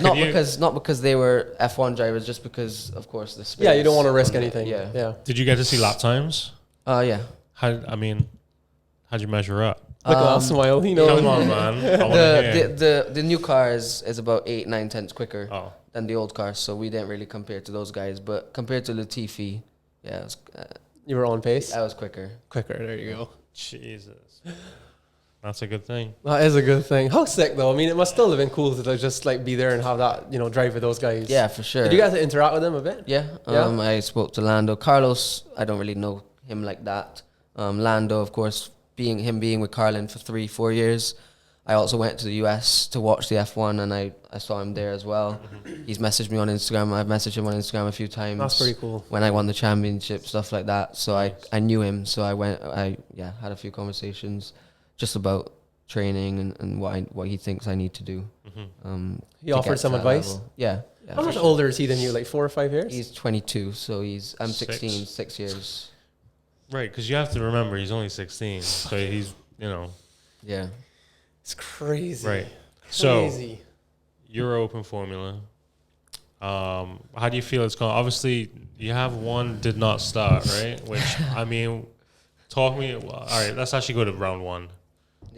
Not because they were F1 drivers, just because, of course, the space. Yeah, you don't want to risk anything. Yeah. Did you get to see lap times? Yeah. How'd you measure up? Look at that smile. Come on, man. The new car is about 8, 9 tenths quicker than the old car, so we didn't really compare to those guys. But compared to Latifi, yeah, you were on pace? I was quicker. There you go. Jesus. That's a good thing. That is a good thing. How sick, though? I mean, it must still have been cool to just like be there and have that, drive with those guys. Yeah, for sure. Did you guys interact with them a bit? Yeah. I spoke to Lando. Carlos, I don't really know him like that. Lando, of course, being with Carlin for 3-4 years. I also went to the US to watch the F1, and I saw him there as well. He's messaged me on Instagram. I've messaged him on Instagram a few times. That's pretty cool. When I won the championship, stuff like that. So I knew him. So I had a few conversations just about training and what he thinks I need to do. He offered some advice? Level. Yeah. How much older is he than you? Like 4 or 5 years? He's 22, so I'm 16, 6 years. Right, because you have to remember he's only 16, so he's, Yeah. It's crazy. Right. So Crazy. Euro Open Formula. How do you feel it's going? Obviously, you have one did not start, right? Which, I mean, talk me. All right, let's actually go to round one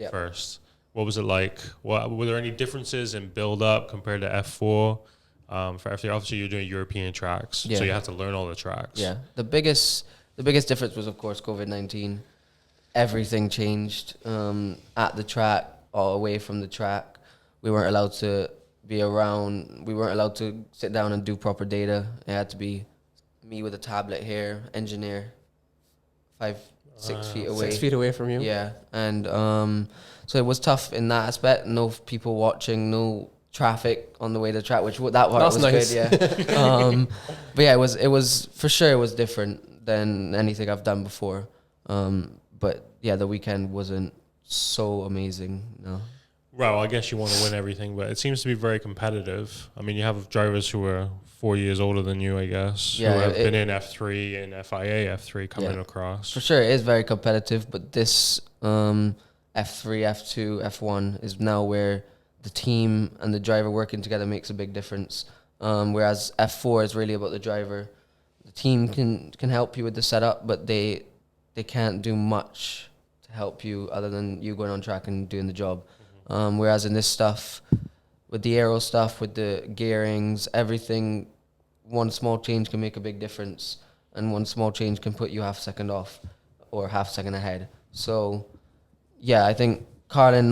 first. What was it like? Were there any differences in build up compared to F4? For F3, obviously you're doing European tracks, so you have to learn all the tracks. Yeah, the biggest difference was, of course, COVID-19. Everything changed at the track, or away from the track. We weren't allowed to be around. We weren't allowed to sit down and do proper data. It had to be me with a tablet here, engineer, 6 feet away. 6 feet away from you. Yeah, and so it was tough in that aspect. No people watching, no traffic on the way to the track, which that part was nice. good. Yeah, but yeah, it was for sure. It was different than anything I've done before. But yeah, the weekend wasn't so amazing. No. Well, I guess you want to win everything, but it seems to be very competitive. I mean, you have drivers who are 4 years older than you, I guess, who have been in F3 and FIA F3 coming across. For sure, it is very competitive, but this F3, F2, F1 is now where the team and the driver working together makes a big difference. Whereas F4 is really about the driver. The team can help you with the setup, but they can't do much to help you other than you going on track and doing the job. Whereas in this stuff, with the aero stuff, with the gearings, everything, one small change can make a big difference, and one small change can put you half a second off or half a second ahead. So, yeah, I think Carlin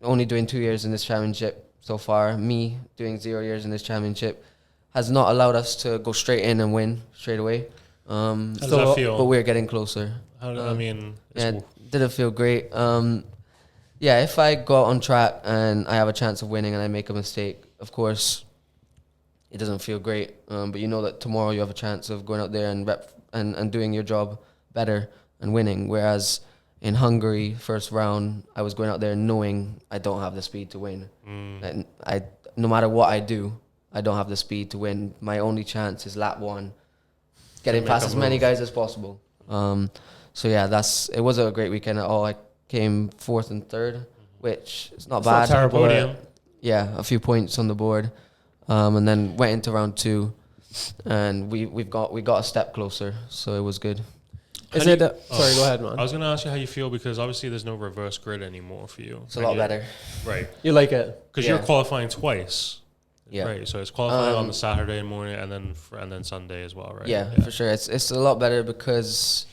only doing 2 years in this championship so far, me doing 0 years in this championship, has not allowed us to go straight in and win straight away. How does that feel? But we're getting closer. Didn't feel great. Yeah, if I go out on track and I have a chance of winning and I make a mistake, of course, it doesn't feel great. But you know that tomorrow you have a chance of going out there and doing your job better and winning. Whereas in Hungary, first round, I was going out there knowing I don't have the speed to win. And no matter what I do, I don't have the speed to win. My only chance is lap one, getting past as many guys as possible. So yeah, it was a great weekend at all. I came 4th and 3rd, which is not bad. Not terrible. Podium. Yeah, a few points on the board, and then went into round 2, and we got a step closer, so it was good. Sorry, go ahead, man. I was going to ask you how you feel, because obviously there's no reverse grid anymore for you. It's a lot better. Right. You like it? Because you're qualifying twice. Yeah. Right. So it's qualifying on the Saturday morning and then Sunday as well, right? Yeah, for sure. It's a lot better because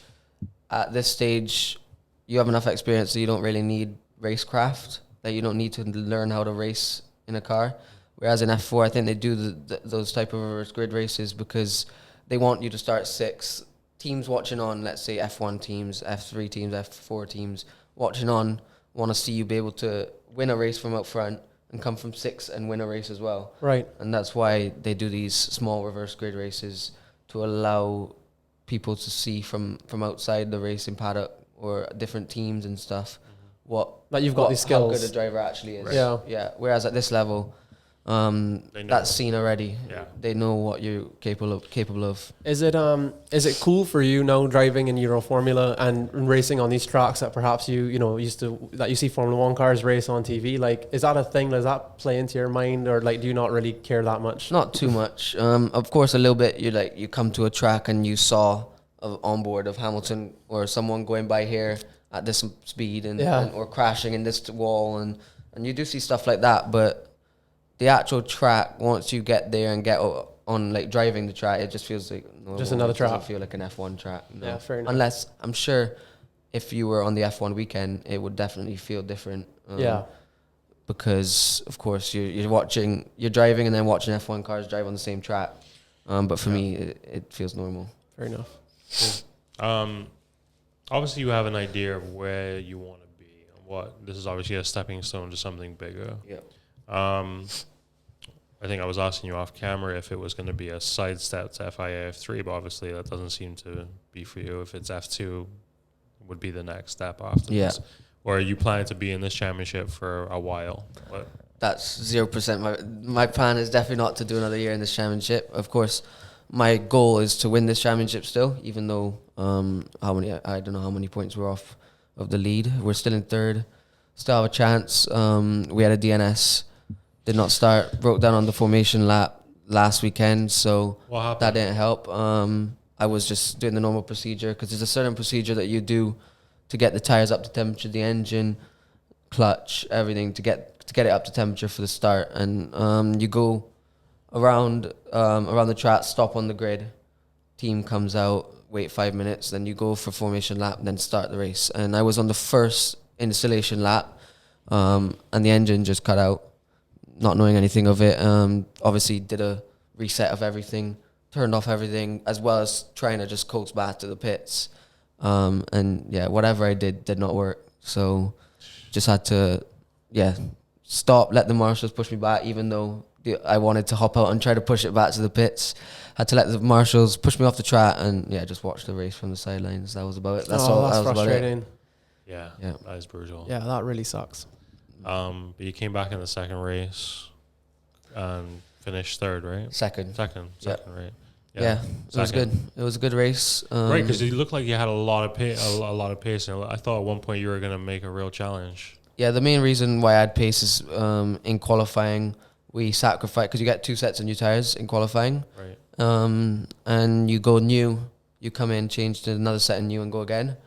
at this stage you have enough experience, so you don't really need racecraft. That you don't need to learn how to race in a car. Whereas in F4, I think they do those type of reverse grid races because they want you to start 6. Teams watching on, let's say F1 teams, F3 teams, F4 teams, watching on, want to see you be able to win a race from out front and come from 6 and win a race as well. Right. And that's why they do these small reverse grid races, to allow people to see from outside the racing paddock or different teams and stuff that you've got these skills. How good a driver actually is. Right. Yeah. Whereas at this level, that's seen already. Yeah. They know what you're capable of. Is it cool for you now driving in Euro Formula and racing on these tracks that perhaps you see Formula 1 cars race on TV? Like, is that a thing? Does that play into your mind, or like do you not really care that much? Not too much. Of course, a little bit. You come to a track and you saw on board of Hamilton or someone going by here at this speed and or crashing in this wall, and you do see stuff like that, but the actual track, once you get there and get on like driving the track, it just feels like just another track. It doesn't feel like an F1 track. No. Yeah, fair enough. Unless I'm sure if you were on the F1 weekend, it would definitely feel different. Because of course you're driving and then watching F1 cars drive on the same track. But for me, it feels normal. Fair enough. Cool. Obviously you have an idea of where you want to be and what this is obviously a stepping stone to something bigger. Yeah. I think I was asking you off camera if it was going to be a sidestep to FIA F3, but obviously that doesn't seem to be for you. If it's F2, would be the next step after this. Or are you planning to be in this championship for a while? What? That's 0%. My plan is definitely not to do another year in this championship. Of course, my goal is to win this championship still, even though I don't know how many points we're off of the lead. We're still in 3rd. still have a chance. We had a DNS, did not start, broke down on the formation lap last weekend, so that didn't help. I was just doing the normal procedure because there's a certain procedure that you do to get the tires up to temperature, the engine, clutch, everything to get it up to temperature for the start. And you go around the track, stop on the grid, team comes out, wait 5 minutes, then you go for formation lap, then start the race. And I was on the first installation lap, and the engine just cut out, not knowing anything of it. Obviously did a reset of everything, turned off everything, as well as trying to just coax back to the pits. And yeah, whatever I did not work. So just had to, stop, let the marshals push me back, even though I wanted to hop out and try to push it back to the pits. Had to let the marshals push me off the track and just watch the race from the sidelines. That was about it. That's all. That's that was frustrating. Yeah, that is brutal. Yeah, that really sucks. But you came back in the second race and finished third, right? Second, right? Yeah, it was good. It was a good race. Right, because you looked like you had a lot of pace. And I thought at one point you were going to make a real challenge. Yeah, the main reason why I had pace is in qualifying, we sacrificed, because you get 2 sets of new tires in qualifying. Right. And you go new, you come in, change to another set of new and go again.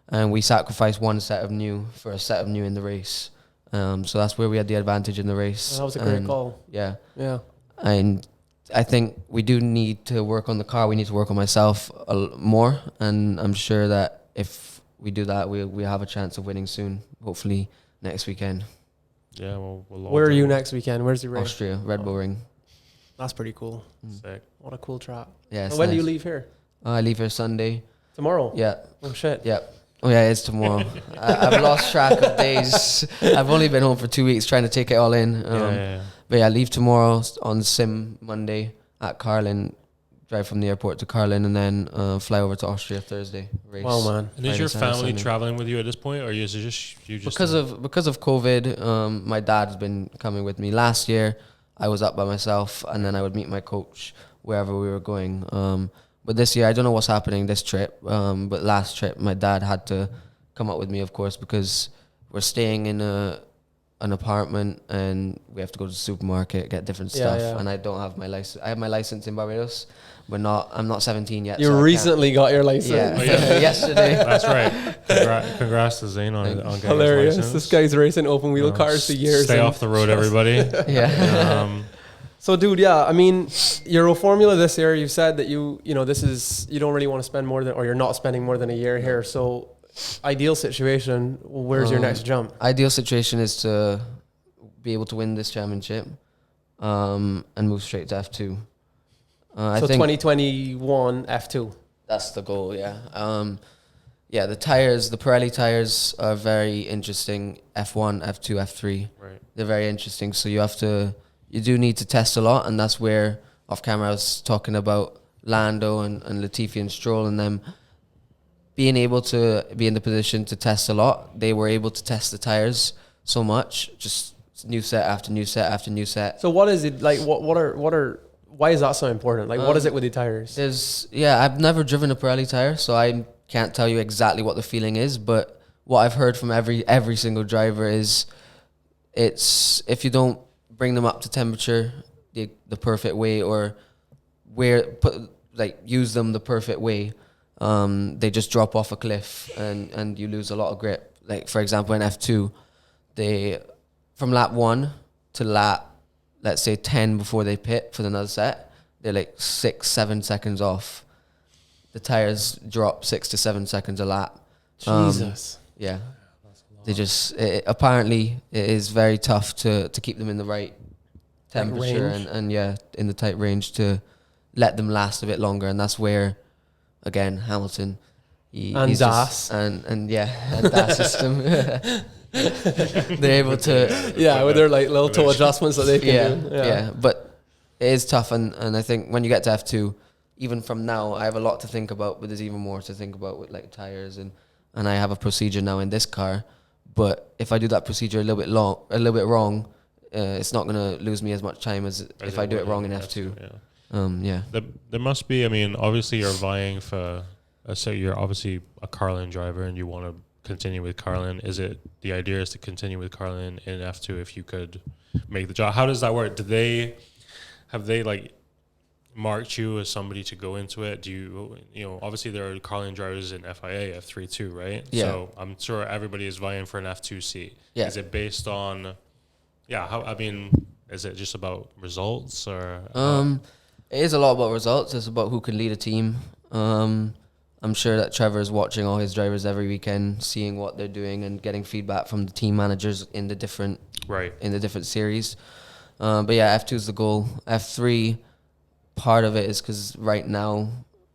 And we sacrificed 1 set of new for a set of new in the race. So that's where we had the advantage in the race. That was a great call. Yeah. Yeah. And I think we do need to work on the car. We need to work on myself more. And I'm sure that if we do that, we have a chance of winning soon, hopefully next weekend. Yeah, well, where are you next weekend? Where's the race? Austria, Red Bull Ring. That's pretty cool. Sick. What a cool track. Yeah. When do you leave here? I leave here Sunday. Tomorrow? Yeah. Oh, shit. Yeah. Oh, yeah, it's tomorrow. I've lost track of days. I've only been home for 2 weeks trying to take it all in. But yeah, I leave tomorrow on Sim Monday at Carlin, drive from the airport to Carlin, and then fly over to Austria Thursday. Race. Wow, man. And is your family traveling with you at this point, or is it just you? Because of COVID, my dad's been coming with me. Last year, I was up by myself, and then I would meet my coach wherever we were going. But this year, I don't know what's happening this trip. But last trip, my dad had to come up with me, of course, because we're staying in an apartment and we have to go to the supermarket, get different stuff. Yeah. And I don't have my license. I have my license in Barbados, but I'm not 17 yet. You recently got your license. Yeah, yesterday. That's right. Congrats to Zane on getting hilarious. his license. This guy's racing open wheel cars for years. Stay off the road, everybody. Yeah. So, dude, I mean, Euro Formula this year, you've said that you don't really want to spend more than, or you're not spending more than a year here. So, ideal situation, where's your next jump? Ideal situation is to be able to win this championship and move straight to F2. I think 2021 F2. That's the goal, yeah. The tires, the Pirelli tires are very interesting. F1, F2, F3. Right. They're very interesting. So you do need to test a lot, and that's where off camera I was talking about Lando and Latifi and Stroll and them being able to be in the position to test a lot. They were able to test the tires so much, just new set after new set after new set. So what is it like? Why is that so important? Like, what is it with the tires? I've never driven a Pirelli tire, so I can't tell you exactly what the feeling is. But what I've heard from every single driver is, it's if you don't bring them up to temperature the perfect way, or use them the perfect way, they just drop off a cliff and you lose a lot of grip. Like, for example, in F2, from lap 1 to lap, let's say 10 before they pit for another set, they're like 6-7 seconds off. The tires drop 6 to 7 seconds a lap. Jesus. Yeah. They just, apparently it is very tough to keep them in the right temperature and in the tight range to let them last a bit longer. And that's where, again, Hamilton and DAS and DAS system. They're able to with their like little toe adjustments that they can do. Yeah, but it is tough, and I think when you get to F2, even from now, I have a lot to think about, but there's even more to think about with like tires and I have a procedure now in this car. But if I do that procedure a little bit wrong, it's not going to lose me as much time as if I do it wrong in F2. There must be. I mean, obviously you're vying for. So you're obviously a Carlin driver, and you want to continue with Carlin? Is it the idea is to continue with Carlin in F2 if you could make the job? How does that work? Have they like marked you as somebody to go into it? Do you obviously there are Carlin drivers in FIA, F3 too, right? Yeah. So I'm sure everybody is vying for an F2 seat. Yeah. Is it based on, is it just about results or? It is a lot about results. It's about who can lead a team. I'm sure that Trevor is watching all his drivers every weekend, seeing what they're doing and getting feedback from the team managers in the different series. But yeah, F2 is the goal. F3, part of it is because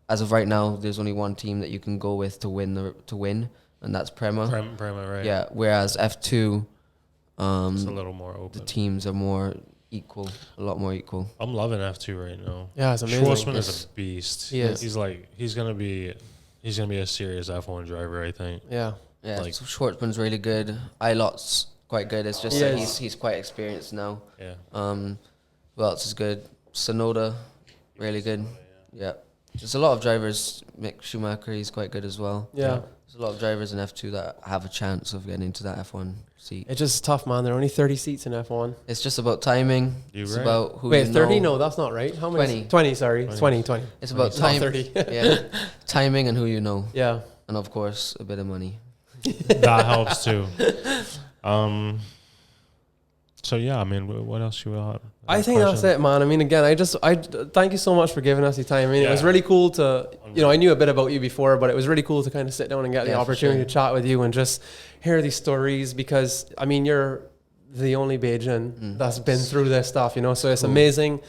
as of right now, there's only one team that you can go with to win, and that's Prema. Prema, right? Yeah. Whereas F2, it's a little more open. the teams are more equal, a lot more equal. I'm loving F2 right now. Yeah, it's amazing. Schwartzman is a beast. He is. He's gonna be a serious F1 driver, I think. Yeah. Yeah, Like- so Schwartzman's really good. Ilot's quite good. It's just that he's quite experienced now. Yeah. Who else is good? Sonoda, really good. Yeah. There's a lot of drivers. Mick Schumacher, he's quite good as well. Yeah. There's a lot of drivers in F2 that have a chance of getting into that F1 seat. It's just tough, man. There are only 30 seats in F1. It's just about timing. It's right. about who Wait, you 30? know. No, that's not right. How many? 20. 20, sorry. 20. It's about It's not time. 30. Yeah. Timing and who you know. Yeah. And of course, a bit of money. That helps too. So yeah, I mean, what else you have? I think that's it, man. I mean, again, I thank you so much for giving us your time. I mean, it was really cool to, I knew a bit about you before, but it was really cool to kind of sit down and get the opportunity to chat with you and just hear these stories because, I mean, you're the only Bajan that's been through this stuff, so it's amazing.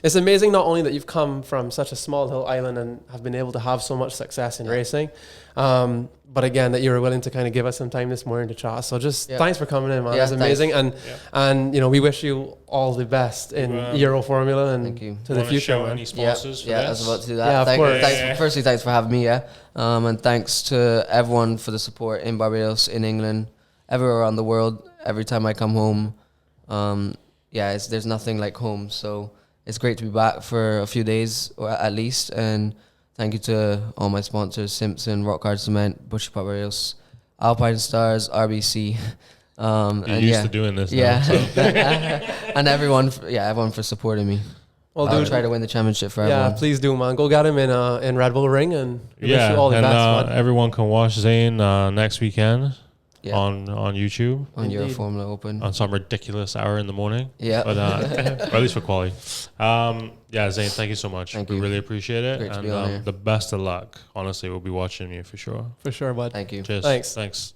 It's amazing not only that you've come from such a small hill island and have been able to have so much success in racing, but again, that you were willing to kind of give us some time this morning to chat. So just thanks for coming in, man. Yeah, It's amazing. And we wish you all the best in Euro Formula and to the future, show man. any sponsors for I this? was about to do that. Yeah, of course. Firstly, thanks for having me, and thanks to everyone for the support in Barbados, in England, everywhere around the world. Every time I come home, there's nothing like home. So it's great to be back for a few days, or at least, and thank you to all my sponsors, Simpson, Rockhard Cement, Bushy Barbados, Alpine Stars, RBC. You're used to doing this now. And everyone for supporting me. Well, I'll dude, try to win the championship for yeah, everyone. please do, man. Go get him in Red Bull Ring, and we wish you all the best, man. Everyone can watch Zane next weekend Yeah. on YouTube On Euro Indeed. Formula Open. on some ridiculous hour in the morning. Yeah. But or at least for quality. Zane, thank you so much. Thank We you. really appreciate it. Great to And be on here. the best of luck. Honestly, we'll be watching you for sure. For sure, bud. Thank you. Cheers. Thanks. Thanks.